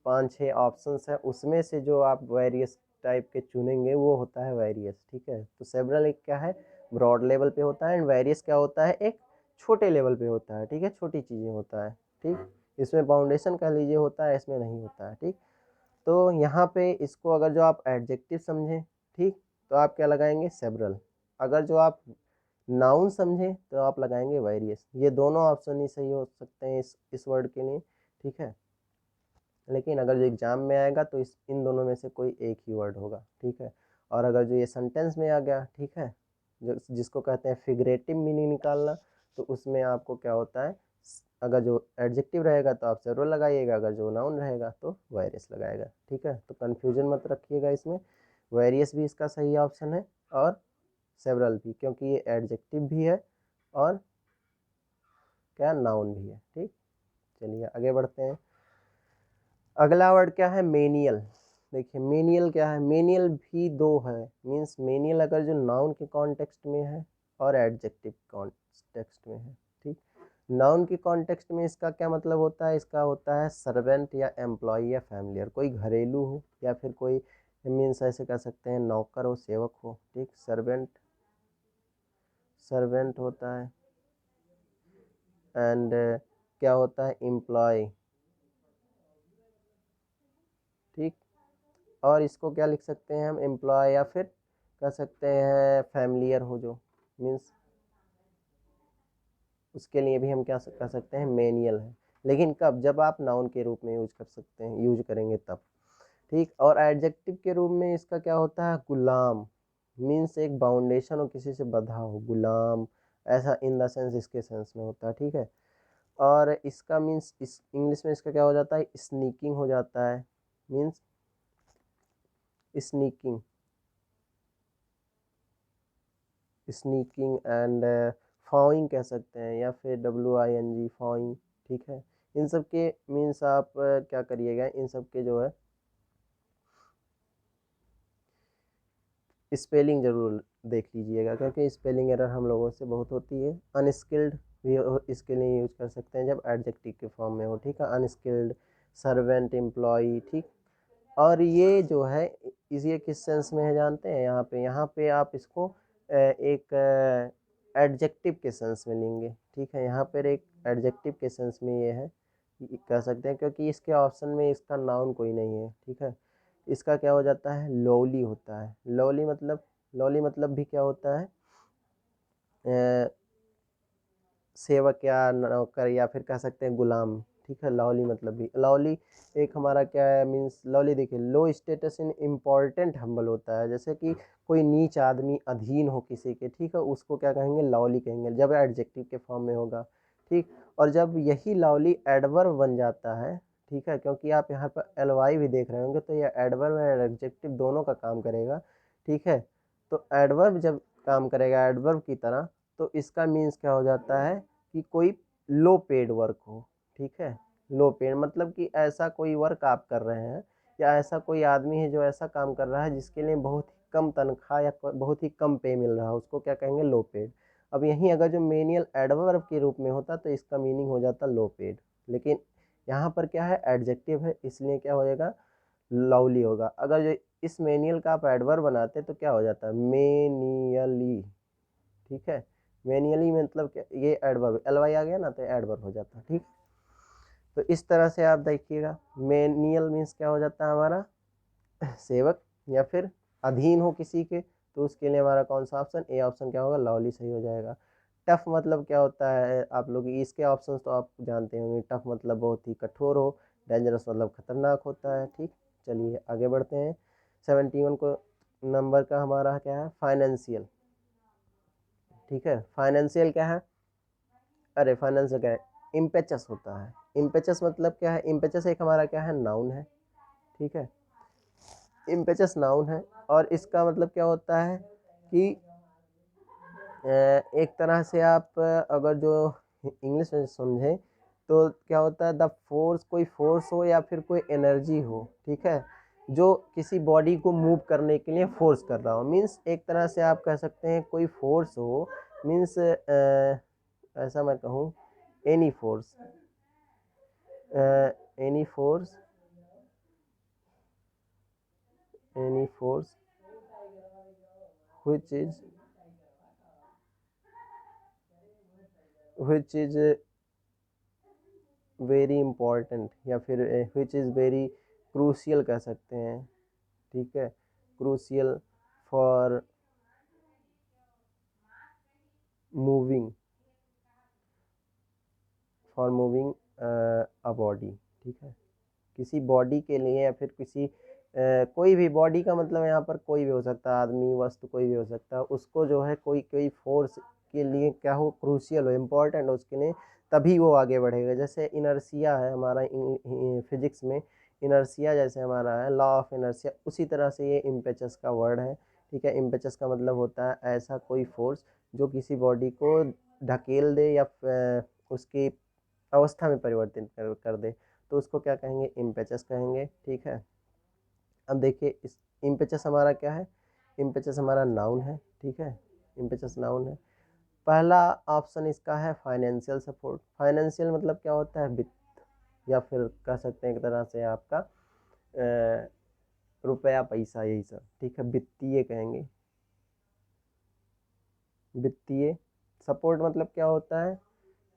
5-6 ऑप्शंस हैं, उसमें से जो आप वेरियस टाइप के चुनेंगे वो होता है वेरियस। ठीक है, तो सेवरल एक क्या है, ब्रॉड लेवल पे होता है, एंड वेरियस क्या होता है, एक छोटे लेवल पे होता है। ठीक है, छोटी चीज़ें होता है। ठीक, इसमें फाउंडेशन कह लीजिए होता है, इसमें नहीं होता है। ठीक, तो यहाँ पे इसको अगर जो आप एडजेक्टिव समझें, ठीक, तो आप क्या लगाएंगे, सेवरल। अगर जो आप नाउन समझें तो आप लगाएंगे वेरियस। ये दोनों ऑप्शन ही सही हो सकते हैं इस वर्ड के लिए। ठीक है, लेकिन अगर जो एग्जाम में आएगा तो इन दोनों में से कोई एक ही वर्ड होगा। ठीक है, और अगर जो ये सेंटेंस में आ गया, ठीक है, जो जिसको कहते हैं फिगरेटिव मीनिंग निकालना, तो उसमें आपको क्या होता है, अगर जो एडजेक्टिव रहेगा तो आप सेवरल लगाइएगा, अगर जो नाउन रहेगा तो वेरियस लगाएगा। ठीक है, तो कन्फ्यूजन मत रखिएगा इसमें, वेरियस भी इसका सही ऑप्शन है और सेवरल भी, क्योंकि ये एडजेक्टिव भी है और क्या, नाउन भी है। ठीक, चलिए आगे बढ़ते हैं। अगला वर्ड क्या है, मेनियल। देखिए मेनियल क्या है, मेनियल भी दो है। मीन्स मेनियल अगर जो नाउन के कॉन्टेक्स्ट में है और एडजेक्टिव कॉन्टेक्स्ट में है। ठीक, नाउन के कॉन्टेक्स्ट में इसका क्या मतलब होता है, इसका होता है सर्वेंट या एम्प्लॉय या फैमिलियर, कोई घरेलू हो या फिर कोई, मीन्स ऐसे कह सकते हैं नौकर हो, सेवक हो। ठीक, सर्वेंट, सर्वेंट होता है। एंड क्या होता है, एम्प्लॉय। ठीक, और इसको क्या लिख सकते हैं हम, एम्प्लॉय, या फिर कह सकते हैं फैमिलियर हो जो, मीन्स उसके लिए भी हम क्या कह सकते हैं, मेनियल है। लेकिन कब, जब आप नाउन के रूप में यूज कर सकते हैं, यूज करेंगे तब। ठीक, और एडजेक्टिव के रूप में इसका क्या होता है, गुलाम। मीन्स एक बाउंडेशन हो, किसी से बंधा हो, गुलाम, ऐसा इन द सेंस इसके सेंस में होता है, ठीक है। और इसका मीन्स इस इंग्लिश में इसका क्या हो जाता है, स्नीकिंग हो जाता है, मीन्स स्नीकिंग, स्नीकिंग एंड फॉइंग कह सकते हैं, या फिर WING फॉइंग, ठीक है। इन सब के मीन्स आप क्या करिएगा, इन सब के जो है स्पेलिंग ज़रूर देख लीजिएगा, क्योंकि स्पेलिंग एरर हम लोगों से बहुत होती है। अनस्किल्ड भी इसके लिए यूज कर सकते हैं जब एडजेक्टिव के फॉर्म में हो, ठीक है, अनस्किल्ड, सर्वेंट, एम्प्लॉई, ठीक। और ये जो है ये किस सेंस में है जानते हैं, यहाँ पे आप इसको एक एडजेक्टिव के सेंस में लेंगे, ठीक है। यहाँ पर एक एडजेक्टिव के सेंस में ये है, कह सकते हैं, क्योंकि इसके ऑप्शन में इसका नाउन कोई नहीं है, ठीक है। इसका क्या हो जाता है, लवली होता है। लवली मतलब भी क्या होता है, सेवक या नौकर, या फिर कह सकते हैं गुलाम, ठीक है। लवली मतलब भी, लवली एक हमारा क्या है मीन्स, लवली देखिए, लो स्टेटस इन इम्पॉर्टेंट हम्बल होता है, जैसे कि कोई नीच आदमी अधीन हो किसी के, ठीक है, उसको क्या कहेंगे, लवली कहेंगे, जब एडजेक्टिव के फॉर्म में होगा, ठीक। और जब यही लवली एडवर्ब बन जाता है, ठीक है, क्योंकि आप यहाँ पर LY भी देख रहे होंगे, तो यह एडवर्ब और एडजेक्टिव दोनों का काम करेगा, ठीक है। तो एडवर्ब जब काम करेगा एडवर्ब की तरह, तो इसका मीन्स क्या हो जाता है कि कोई लो पेड वर्क हो, ठीक है। लो पेड मतलब कि ऐसा कोई वर्क आप कर रहे हैं, या ऐसा कोई आदमी है जो ऐसा काम कर रहा है जिसके लिए बहुत ही कम तनख्वाह या बहुत ही कम पे मिल रहा है, उसको क्या कहेंगे, लो पेड। अब यहीं अगर जो मेनियल एडवर्ब के रूप में होता तो इसका मीनिंग हो जाता लो पेड, लेकिन यहाँ पर क्या है, एडजेक्टिव है, इसलिए क्या हो जाएगा, लवली होगा। अगर जो इस मेनियल का आप एडवर्ब बनाते तो क्या हो जाता है, मेनियली, ठीक है। मैन्युअली मतलब क्या, ये एडवर्ब, LY आ गया ना, तो एडवर्ब हो जाता है, ठीक। तो इस तरह से आप देखिएगा, मैनुअल मीन्स क्या हो जाता है हमारा, सेवक या फिर अधीन हो किसी के, तो उसके लिए हमारा कौन सा ऑप्शन, ए ऑप्शन क्या होगा, लवली सही हो जाएगा। टफ मतलब क्या होता है, आप लोग इसके ऑप्शंस तो आप जानते होंगे, टफ मतलब बहुत ही कठोर हो, डेंजरस मतलब खतरनाक होता है, ठीक। चलिए आगे बढ़ते हैं। 71 को नंबर का हमारा क्या है, फाइनेंशियल, ठीक है। फाइनेंशियल क्या है, अरे फाइनेंशियल क्या है, इम्पेचस होता है। इम्पेचस मतलब क्या है, इम्पेचस एक हमारा क्या है, नाउन है, ठीक है। इम्पेचस नाउन है, और इसका मतलब क्या होता है कि एक तरह से आप अगर जो इंग्लिश में समझें तो क्या होता है, द फोर्स, कोई फोर्स हो या फिर कोई एनर्जी हो, ठीक है, जो किसी बॉडी को मूव करने के लिए फोर्स कर रहा हो, मीन्स एक तरह से आप कह सकते हैं कोई फोर्स हो, मीन्स ऐसा मैं कहूँ, any force, any force, any force which is very important, या फिर विच इज़ वेरी क्रूशियल कह सकते हैं, ठीक है, crucial for moving, for moving a body, ठीक है। किसी बॉडी के लिए या फिर किसी कोई भी बॉडी का मतलब यहाँ पर कोई भी हो सकता है, आदमी, वस्तु, कोई भी हो सकता है, उसको जो है कोई कोई फोर्स के लिए क्या हो, क्रूशियल हो, इम्पोर्टेंट हो उसके लिए, तभी वो आगे बढ़ेगा। जैसे इनर्सिया है हमारा फिजिक्स में, इनर्सिया जैसे हमारा है लॉ ऑफ इनर्सिया, उसी तरह से ये इम्पेचस का वर्ड है, ठीक है। इम्पेचस का मतलब होता है ऐसा कोई फोर्स जो किसी बॉडी को ढकेल दे या उसकी अवस्था में परिवर्तित कर दे, तो उसको क्या कहेंगे, इम्पेचस कहेंगे, ठीक है। अब देखिए इस इम्पेचस हमारा क्या है, इम्पेचस हमारा नाउन है, ठीक है, इम्पेचस नाउन है। पहला ऑप्शन इसका है फाइनेंशियल सपोर्ट। फाइनेंशियल मतलब क्या होता है, वित्त, या फिर कह सकते हैं एक तरह से आपका रुपया पैसा, यही सब, ठीक है, वित्तीय कहेंगे, वित्तीय। सपोर्ट मतलब क्या होता है,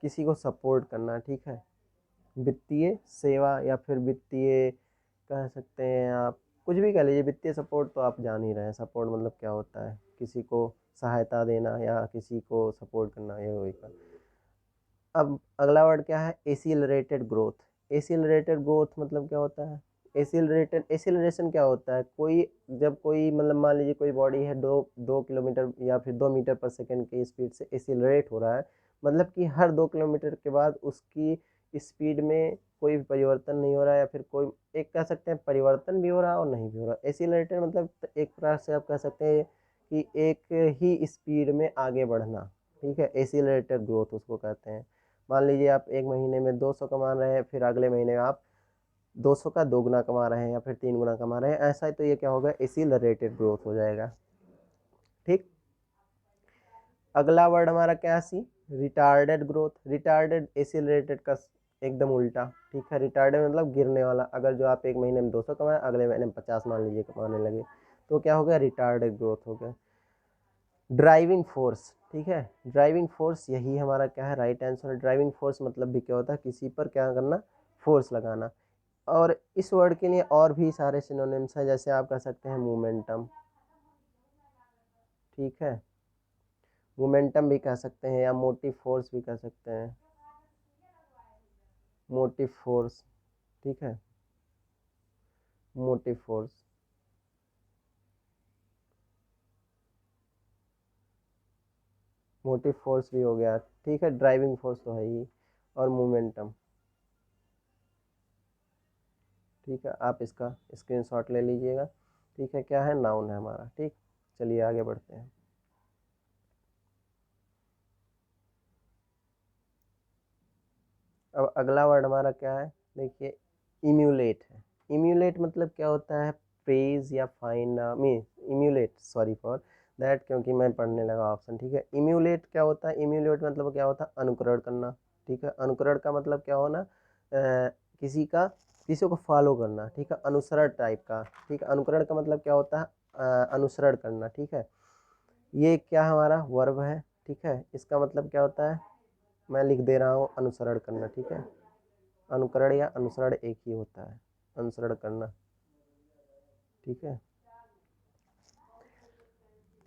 किसी को सपोर्ट करना, ठीक है। वित्तीय सेवा या फिर वित्तीय कह सकते हैं आप, कुछ भी कह लीजिए, वित्तीय सपोर्ट तो आप जान ही रहे हैं, सपोर्ट मतलब क्या होता है, किसी को सहायता देना या किसी को सपोर्ट करना, ये वही का। अब अगला वर्ड क्या है, एसिलरेटेड ग्रोथ। एसिलरेटेड ग्रोथ मतलब क्या होता है, एसिलरेशन क्या होता है, जब कोई मतलब मान लीजिए कोई बॉडी है 2 किलोमीटर या फिर 2 मीटर पर सेकेंड की स्पीड से एसिलरेट हो रहा है, मतलब कि हर 2 किलोमीटर के बाद उसकी स्पीड में कोई भी परिवर्तन नहीं हो रहा है, या फिर कोई एक कह सकते हैं परिवर्तन भी हो रहा है और नहीं भी हो रहा है। एसिलरेटेड मतलब एक प्रकार से आप कह सकते हैं कि एक ही स्पीड में आगे बढ़ना, ठीक है, एसिलरेटेड ग्रोथ उसको कहते हैं। मान लीजिए आप एक महीने में 200 कमा रहे हैं, फिर अगले महीने आप 200 का 2 गुना कमा रहे हैं या फिर 3 गुना कमा रहे हैं, ऐसा है तो ये क्या होगा, एसिलरेटेड ग्रोथ हो जाएगा। ठीक, अगला वर्ड हमारा क्या है, सी, रिटार्डेड ग्रोथ। रिटार्डेड एसिलरेटेड का एकदम उल्टा, ठीक है। रिटार्डेड मतलब गिरने वाला। अगर जो आप एक महीने में 200 कमाए, अगले महीने में 50 मान लीजिए कमाने लगे, तो क्या हो गया, रिटार्डेड ग्रोथ हो गया। ड्राइविंग फोर्स, ठीक है, ड्राइविंग फोर्स यही हमारा क्या है, राइट आंसर। ड्राइविंग फोर्स मतलब भी क्या होता है, किसी पर क्या करना, फोर्स लगाना। और इस वर्ड के लिए और भी सारे सिनोनिम्स हैं, जैसे आप कह सकते हैं मोमेंटम, ठीक है, मोमेंटम भी कह सकते हैं, या मोटिव फोर्स भी कह सकते हैं, मोटिव फोर्स, ठीक है, मोटिव फोर्स। मोटिव फोर्स भी हो गया, ठीक है, ड्राइविंग फोर्स तो है ही, और मोमेंटम, ठीक है। आप इसका स्क्रीनशॉट ले लीजिएगा, ठीक है, क्या है, नाउन है हमारा। ठीक, चलिए आगे बढ़ते हैं। अब अगला वर्ड हमारा क्या है, देखिए, इम्यूलेट है। इम्यूलेट मतलब क्या होता है, प्रेज या fine mean emulate, sorry for that, क्योंकि मैं पढ़ने लगा ऑप्शन, ठीक है। इम्यूलेट क्या होता है, इम्यूलेट मतलब क्या होता है, अनुकरण करना, ठीक है। अनुकरण का मतलब क्या होना, किसी को फॉलो करना, ठीक है, अनुसरण टाइप का, ठीक है। अनुकरण का मतलब क्या होता है, अनुसरण करना, ठीक है। ये क्या हमारा वर्ब है, ठीक है। इसका मतलब क्या होता है, मैं लिख दे रहा हूँ, अनुसरण करना, ठीक है। अनुकरण या अनुसरण एक ही होता है, अनुसरण करना, ठीक है।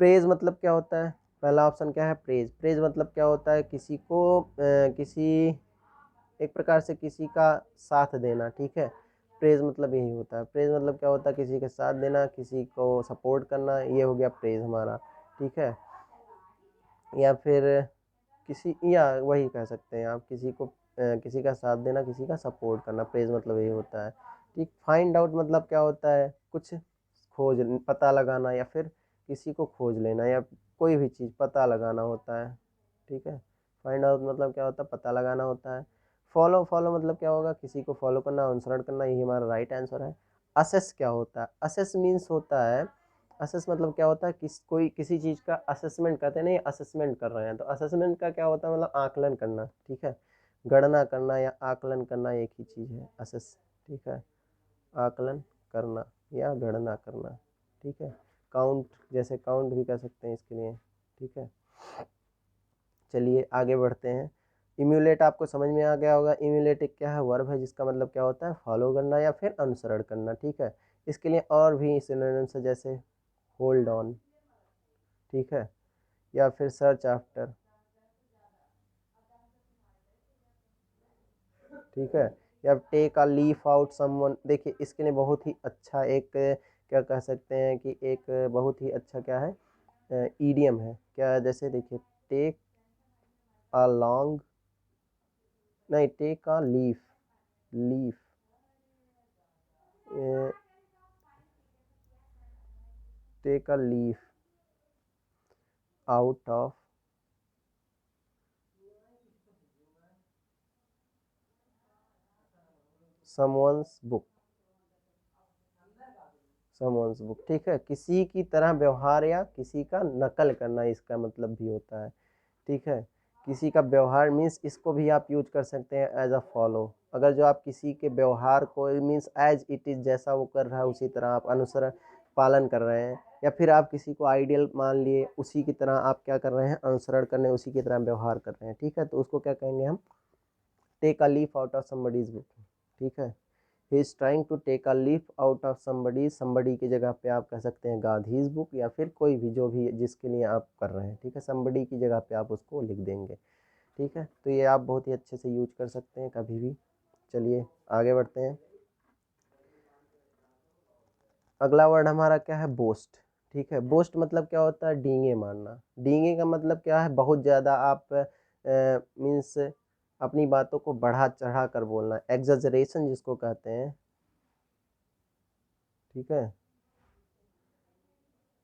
प्रेज मतलब क्या होता है, पहला ऑप्शन क्या है, प्रेज। प्रेज मतलब क्या होता है, किसी को किसी एक प्रकार से किसी का साथ देना, ठीक है। प्रेज मतलब यही होता है। प्रेज मतलब क्या होता है, किसी के साथ देना, किसी को सपोर्ट करना, ये हो गया प्रेज हमारा, ठीक है। या फिर किसी, या वही कह सकते हैं आप, किसी का साथ देना, किसी का सपोर्ट करना, प्रेज मतलब यही होता है। ठीक, फाइंड आउट मतलब क्या होता है, कुछ खोज, पता लगाना, या फिर किसी को खोज लेना, या कोई भी चीज़ पता लगाना होता है, ठीक है। फाइंड आउट मतलब क्या होता है, पता लगाना होता है। फॉलो, फॉलो मतलब क्या होगा, किसी को फॉलो करना, अनुसरण करना, यही हमारा राइट आंसर है। असेस क्या होता है, असेस मीन्स होता है, असेस मतलब क्या होता है, किसी चीज़ का असेसमेंट करते हैं, नहीं असेसमेंट कर रहे हैं, तो असेसमेंट का क्या होता है, मतलब आकलन करना, ठीक है। गणना करना या आकलन करना एक ही चीज़ है, असेस, ठीक है, आकलन करना या गणना करना, ठीक है। काउंट, जैसे काउंट भी कर सकते हैं इसके लिए, ठीक है। चलिए आगे बढ़ते हैं। इम्यूलेट आपको समझ में आ गया होगा। इम्यूलेट एक क्या है, वर्ब है, जिसका मतलब क्या होता है, फॉलो करना या फिर अनुसरण करना, ठीक है। इसके लिए और भी सिनोनिम्स है, जैसे होल्ड ऑन, ठीक है, या फिर सर्च आफ्टर, ठीक है, या take a leaf out someone. देखिए इसके लिए बहुत ही अच्छा एक क्या कह सकते हैं कि एक बहुत ही अच्छा क्या है, ईडियम है क्या, जैसे देखिए, टेक अ लॉन्ग, नहीं, take a leaf, leaf, take a leaf out of someone's book, someone's book, ठीक है। किसी की तरह व्यवहार या किसी का नकल करना, इसका मतलब भी होता है, ठीक है। किसी का व्यवहार मीन्स इसको भी आप यूज कर सकते हैं एज अ फॉलो। अगर जो आप किसी के व्यवहार को मीन्स एज इट इज़, जैसा वो कर रहा है उसी तरह आप अनुसरण पालन कर रहे हैं, या फिर आप किसी को आइडियल मान लिए, उसी की तरह आप क्या कर रहे हैं, अनुसरण करने, उसी की तरह व्यवहार कर रहे हैं, ठीक है। तो उसको क्या कहेंगे हम, take a leaf out of somebody's book, ठीक है। He is trying to take a leaf out of somebody की जगह पे आप कह सकते हैं गांधीज बुक, या फिर कोई भी जो भी जिसके लिए आप कर रहे हैं, ठीक है। समबडी की जगह पे आप उसको लिख देंगे, ठीक है। तो ये आप बहुत ही अच्छे से यूज कर सकते हैं कभी भी। चलिए आगे बढ़ते हैं। अगला वर्ड हमारा क्या है, बोस्ट। ठीक है, बोस्ट मतलब क्या होता है, डींगे मारना। डींगे का मतलब क्या है, बहुत ज़्यादा आप मीन्स अपनी बातों को बढ़ा चढ़ा कर बोलना, एग्जैजरेशन जिसको कहते हैं। ठीक है,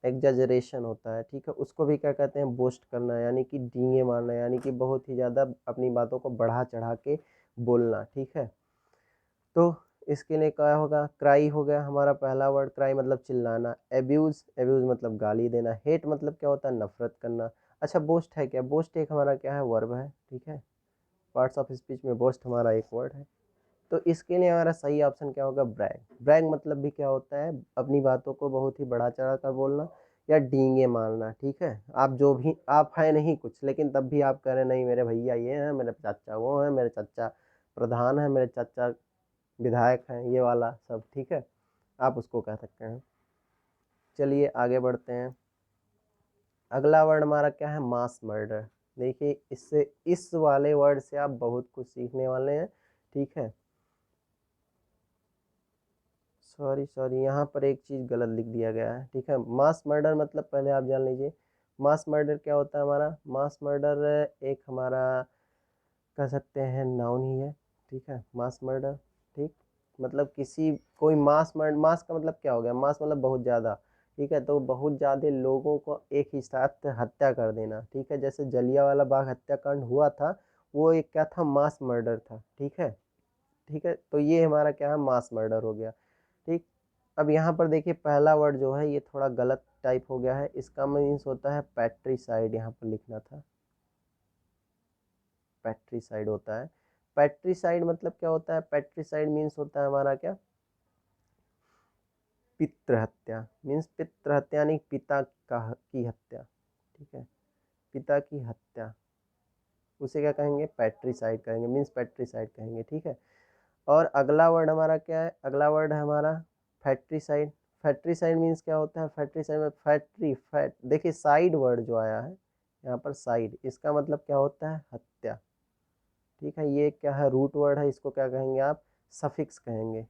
एग्जैजरेशन होता है। ठीक है, उसको भी क्या कहते हैं, बोस्ट करना, यानी कि डींगे मारना, यानी कि बहुत ही ज़्यादा अपनी बातों को बढ़ा चढ़ा के बोलना। ठीक है, तो इसके लिए क्या होगा, क्राई हो गया हमारा पहला वर्ड। क्राई मतलब चिल्लाना। एब्यूज, एब्यूज मतलब गाली देना। हेट मतलब क्या होता है, नफरत करना। अच्छा, बोस्ट है क्या, बोस्ट एक हमारा क्या है, वर्ब है। ठीक है, पार्ट्स ऑफ स्पीच में बोस्ट हमारा एक वर्ड है। तो इसके लिए हमारा सही ऑप्शन क्या होगा, ब्रैग। ब्रैग मतलब भी क्या होता है, अपनी बातों को बहुत ही बढ़ा चढ़ा कर बोलना या डींगे मारना। ठीक है, आप जो भी आप हैं नहीं कुछ, लेकिन तब भी आप कह रहे हैं नहीं मेरे भैया ये हैं, मेरे चाचा वो हैं, मेरे चाचा प्रधान है, मेरे चाचा विधायक हैं, ये वाला सब। ठीक है, आप उसको कह सकते हैं। चलिए आगे बढ़ते हैं। अगला वर्ड हमारा क्या है, मास मर्डर। देखिए, इससे इस वाले वर्ड से आप बहुत कुछ सीखने वाले हैं। ठीक है, सॉरी सॉरी, यहाँ पर एक चीज़ गलत लिख दिया गया है। ठीक है, मास मर्डर मतलब पहले आप जान लीजिए, मास मर्डर क्या होता है हमारा। मास मर्डर एक हमारा कह सकते हैं नाउन ही है। ठीक है, मास मर्डर। ठीक, मतलब किसी कोई मास मर्डर, मास का मतलब क्या हो गया, मास मतलब बहुत ज़्यादा। ठीक है, तो बहुत ज़्यादा लोगों को एक ही साथ हत्या कर देना। ठीक है, जैसे जलियांवाला बाग हत्याकांड हुआ था, वो एक क्या था, मास मर्डर था। ठीक है, ठीक है, तो ये हमारा क्या है, मास मर्डर हो गया। ठीक, अब यहाँ पर देखिए पहला वर्ड जो है ये थोड़ा गलत टाइप हो गया है। इसका मीन्स होता है पैट्रीसाइड, यहाँ पर लिखना था, पैट्रीसाइड होता है। पैट्रीसाइड मतलब क्या होता है, पैट्रीसाइड मीन्स होता है हमारा क्या, पितृ हत्या। मीन्स पितृ हत्या यानी पिता का की हत्या। ठीक है, पिता की हत्या, उसे क्या कहेंगे, पैट्रीसाइड कहेंगे, मीन्स पैट्रीसाइड कहेंगे। ठीक है, और अगला वर्ड हमारा क्या है, अगला वर्ड है हमारा फैट्रीसाइड। फैट्रीसाइड मीन्स क्या होता है, फैट्रीसाइड में फैक्ट्री, फैट, देखिए साइड वर्ड जो आया है यहाँ पर, साइड, इसका मतलब क्या होता है, हत्या। ठीक है, ये क्या है, रूट वर्ड है, इसको क्या कहेंगे आप, सफिक्स कहेंगे।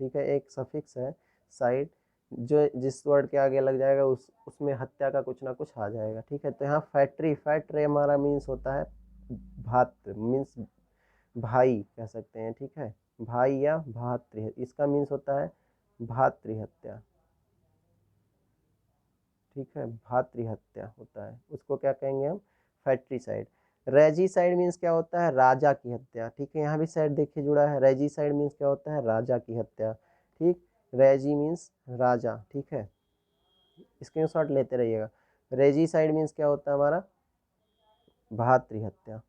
ठीक है, एक सफिक्स है साइड, जो जिस वर्ड के आगे लग जाएगा उसमें हत्या का कुछ ना कुछ आ जाएगा। ठीक है, तो यहाँ फैक्ट्री, फैक्ट्री हमारा मीन्स होता है भात्र, मीन्स भाई कह सकते हैं। ठीक है, भाई या भातृ, इसका मीन्स होता है भातृहत्या। ठीक है, भातृहत्या होता है, उसको क्या कहेंगे हम, फैक्ट्रीसाइड। रेजिसाइड मीन्स क्या होता है, राजा की हत्या। ठीक है, यहाँ भी साइड देखिए जुड़ा है, रेजिसाइड मीन्स क्या होता है, राजा की हत्या। ठीक, रेजी मीन्स राजा। ठीक है, स्क्रीनशॉट लेते रहिएगा। रेजिसाइड मीन्स क्या होता है हमारा, भातृहत्या।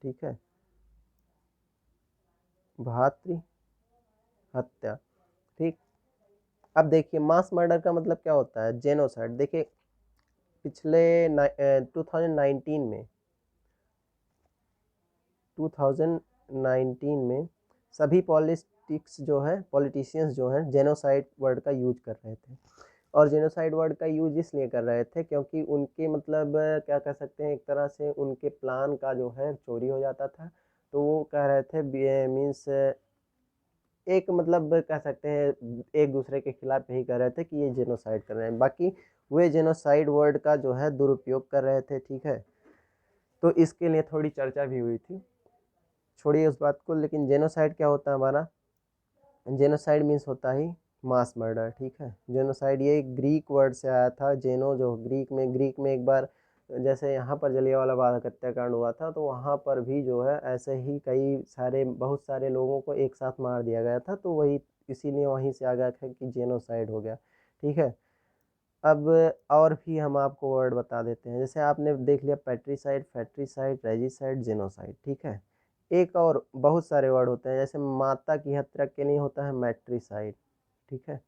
ठीक है, भातृ हत्या। ठीक, अब देखिए मास मर्डर का मतलब क्या होता है, जेनोसाइड। देखिए पिछले 2019 में 2019 में सभी पॉलिटिक्स जो है, पॉलिटिशियंस जो हैं जेनोसाइड वर्ड का यूज कर रहे थे। और जेनोसाइड वर्ड का यूज इसलिए कर रहे थे क्योंकि उनके मतलब क्या कह सकते हैं, एक तरह से उनके प्लान का जो है चोरी हो जाता था। तो वो कह रहे थे मीन्स एक मतलब कह सकते हैं एक दूसरे के खिलाफ यही कर रहे थे कि ये जेनोसाइड कर रहे हैं, बाकी वे जेनोसाइड वर्ड का जो है दुरुपयोग कर रहे थे। ठीक है, तो इसके लिए थोड़ी चर्चा भी हुई थी, छोड़िए उस बात को। लेकिन जेनोसाइड क्या होता है हमारा, जेनोसाइड मीन्स होता ही मास मर्डर। ठीक है, जेनोसाइड ये ग्रीक वर्ड से आया था, जेनो जो ग्रीक में एक बार जैसे यहाँ पर जलियांवाला बाग हत्याकांड हुआ था, तो वहाँ पर भी जो है ऐसे ही कई सारे बहुत सारे लोगों को एक साथ मार दिया गया था, तो वही इसीलिए वहीं से आ गया है कि जेनोसाइड हो गया। ठीक है, अब और भी हम आपको वर्ड बता देते हैं, जैसे आपने देख लिया पैट्रीसाइड, फैट्रीसाइड, रेजिसाइड, जेनोसाइड। ठीक है, एक और बहुत सारे वर्ड होते हैं, जैसे माता की हत्या के लिए होता है मैट्रीसाइड। ठीक है,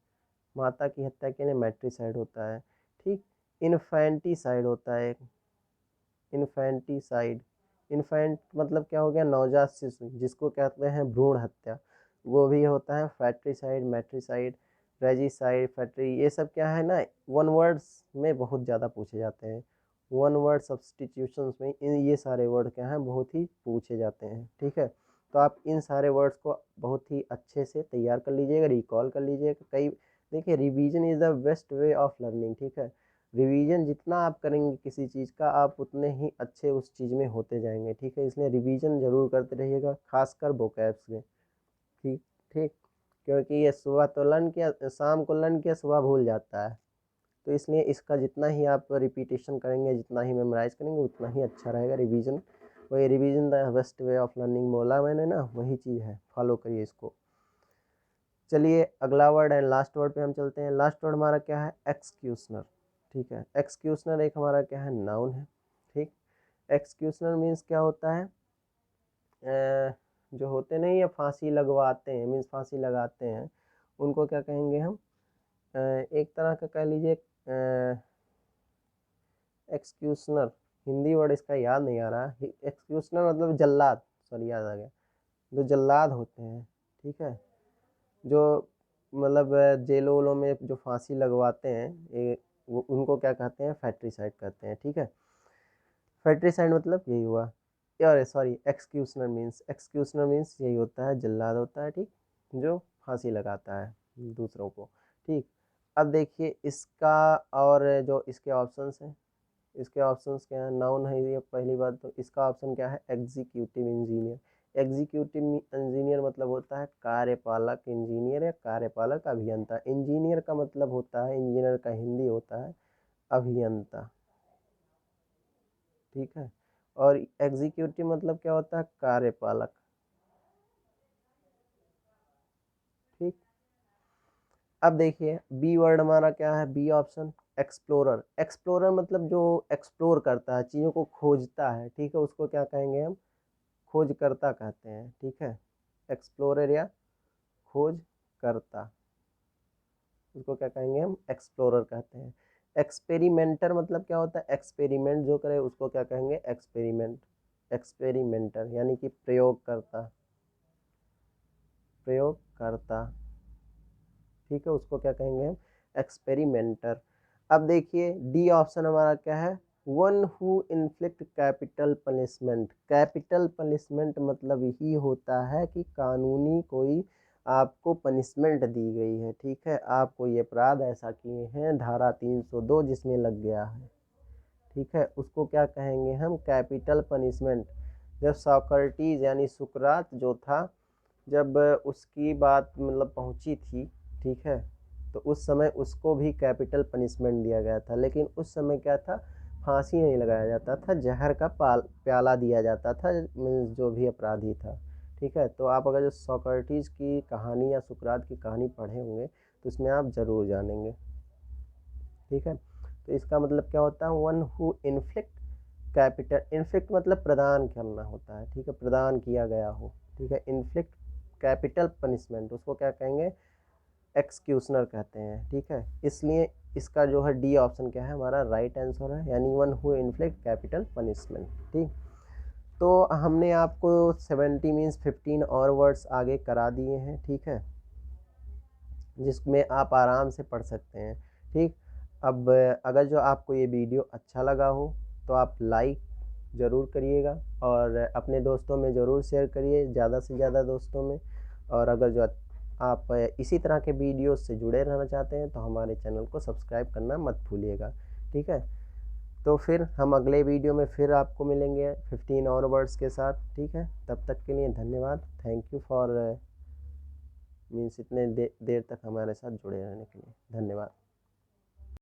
माता की हत्या के लिए मैट्रीसाइड होता है। ठीक, इन्फेंटिसाइड होता है एक, इन्फेंटिसाइड। इन्फेंट मतलब क्या हो गया, नवजात शिशु, जिसको कहते हैं भ्रूण हत्या, वो भी होता है। फैट्रीसाइड, मैट्रीसाइड, रेजिसाइड, फैट्री, ये सब क्या है ना, वन वर्ड्स में बहुत ज़्यादा पूछे जाते हैं। वन वर्ड सब्सटीट्यूशंस में ये सारे वर्ड क्या हैं, बहुत ही पूछे जाते हैं। ठीक है, तो आप इन सारे वर्ड्स को बहुत ही अच्छे से तैयार कर लीजिएगा, रिकॉल कर लीजिएगा। कई देखिए revision is the best way of learning, ठीक है। रिवीजन जितना आप करेंगे किसी चीज़ का, आप उतने ही अच्छे उस चीज़ में होते जाएंगे, ठीक है। इसलिए रिवीजन ज़रूर करते रहिएगा, खासकर वोकैब्स में, ठीक ठीक। क्योंकि ये सुबह तो लर्न किया, शाम को लर्न किया, सुबह भूल जाता है। तो इसलिए इसका जितना ही आप रिपीटेशन करेंगे, जितना ही मेमोराइज करेंगे, उतना ही अच्छा रहेगा रिवीजन। वही revision the best way of learning बोला मैंने ना, वही चीज़ है, फॉलो करिए इसको। चलिए अगला वर्ड एंड लास्ट वर्ड पे हम चलते हैं। लास्ट वर्ड हमारा क्या है? एक्सक्यूशनर, ठीक है। एक्सक्यूशनर एक हमारा क्या है? नाउन है, ठीक। एक्सक्यूशनर मीन्स क्या होता है? जो होते नहीं, या फांसी लगवाते हैं, मीन्स फांसी लगाते हैं, उनको क्या कहेंगे हम? एक तरह का कह लीजिए एक्सक्यूशनर, हिंदी वर्ड इसका याद नहीं आ रहा। एक्सक्यूशनर मतलब जल्लाद, सॉरी याद आ गया, जो जल्लाद होते हैं, ठीक है। जो मतलब जेलों वेलों में जो फांसी लगवाते हैं, वो उनको क्या कहते हैं? फैट्रिसाइड कहते हैं, ठीक है। फैट्रिसाइड मतलब यही हुआ, अरे सॉरी, एक्सक्यूशनर मीन्स यही होता है, जल्लाद होता है, ठीक, जो फांसी लगाता है दूसरों को, ठीक। अब देखिए इसका, और जो इसके ऑप्शंस हैं, इसके ऑप्शंस क्या हैं? नाउन है ये पहली बात, तो इसका ऑप्शन क्या है? Executive engineer. एग्जीक्यूटिव इंजीनियर मतलब होता है कार्यपालक इंजीनियर या कार्यपालक अभियंता। इंजीनियर का मतलब होता है, इंजीनियर का हिंदी होता है अभियंता, ठीक है। और एग्जीक्यूटिव मतलब क्या होता है? कार्यपालक, ठीक। अब देखिए बी वर्ड हमारा क्या है? B option, explorer. एक्सप्लोरर मतलब जो एक्सप्लोर करता है, चीज़ों को खोजता है, ठीक है, उसको क्या कहेंगे हम? खोजकर्ता कहते हैं, ठीक है। एक्सप्लोरर या खोजकर्ता, उसको क्या कहेंगे हम? एक्सप्लोरर कहते हैं। एक्सपेरिमेंटर मतलब क्या होता है? एक्सपेरिमेंट जो करे उसको क्या कहेंगे? एक्सपेरिमेंट, एक्सपेरिमेंटर यानी कि प्रयोगकर्ता, प्रयोगकर्ता, ठीक है, उसको क्या कहेंगे हम? एक्सपेरिमेंटर। अब देखिए डी ऑप्शन हमारा क्या है? One who inflict capital punishment. Capital punishment मतलब यही होता है कि कानूनी कोई आपको पनिशमेंट दी गई है, ठीक है, आप कोई अपराध ऐसा किए हैं, धारा 302 जिसमें लग गया है, ठीक है, उसको क्या कहेंगे हम? Capital punishment. जब सॉक्रेटिस यानी सुकरात जो था, जब उसकी बात मतलब पहुंची थी, ठीक है, तो उस समय उसको भी कैपिटल पनिशमेंट दिया गया था, लेकिन उस समय क्या था? फांसी नहीं लगाया जाता था, जहर का प्याला दिया जाता था, मीन्स जो भी अपराधी था, ठीक है। तो आप अगर जो सॉक्रेटिस की कहानी या सुकरात की कहानी पढ़े होंगे तो इसमें आप ज़रूर जानेंगे, ठीक है। तो इसका मतलब क्या होता है? One who inflict capital, inflict मतलब प्रदान करना होता है, ठीक है, प्रदान किया गया हो, ठीक है। इन्फ्लिक्ट कैपिटल पनिशमेंट, उसको क्या कहेंगे? एक्सक्यूशनर कहते हैं, ठीक है। इसलिए इसका जो है डी ऑप्शन क्या है? हमारा राइट आंसर है, यानी one who inflict capital punishment, ठीक। तो हमने आपको 70 मीन्स 15 और वर्ड्स आगे करा दिए हैं, ठीक है, जिसमें आप आराम से पढ़ सकते हैं, ठीक। अब अगर जो आपको ये वीडियो अच्छा लगा हो तो आप लाइक ज़रूर करिएगा, और अपने दोस्तों में ज़रूर शेयर करिए, ज़्यादा से ज़्यादा दोस्तों में। और अगर जो आप इसी तरह के वीडियो से जुड़े रहना चाहते हैं तो हमारे चैनल को सब्सक्राइब करना मत भूलिएगा, ठीक है। तो फिर हम अगले वीडियो में फिर आपको मिलेंगे 15 और वर्ड्स के साथ, ठीक है। तब तक के लिए धन्यवाद, थैंक यू फॉर मीन्स इतने देर तक हमारे साथ जुड़े रहने के लिए धन्यवाद।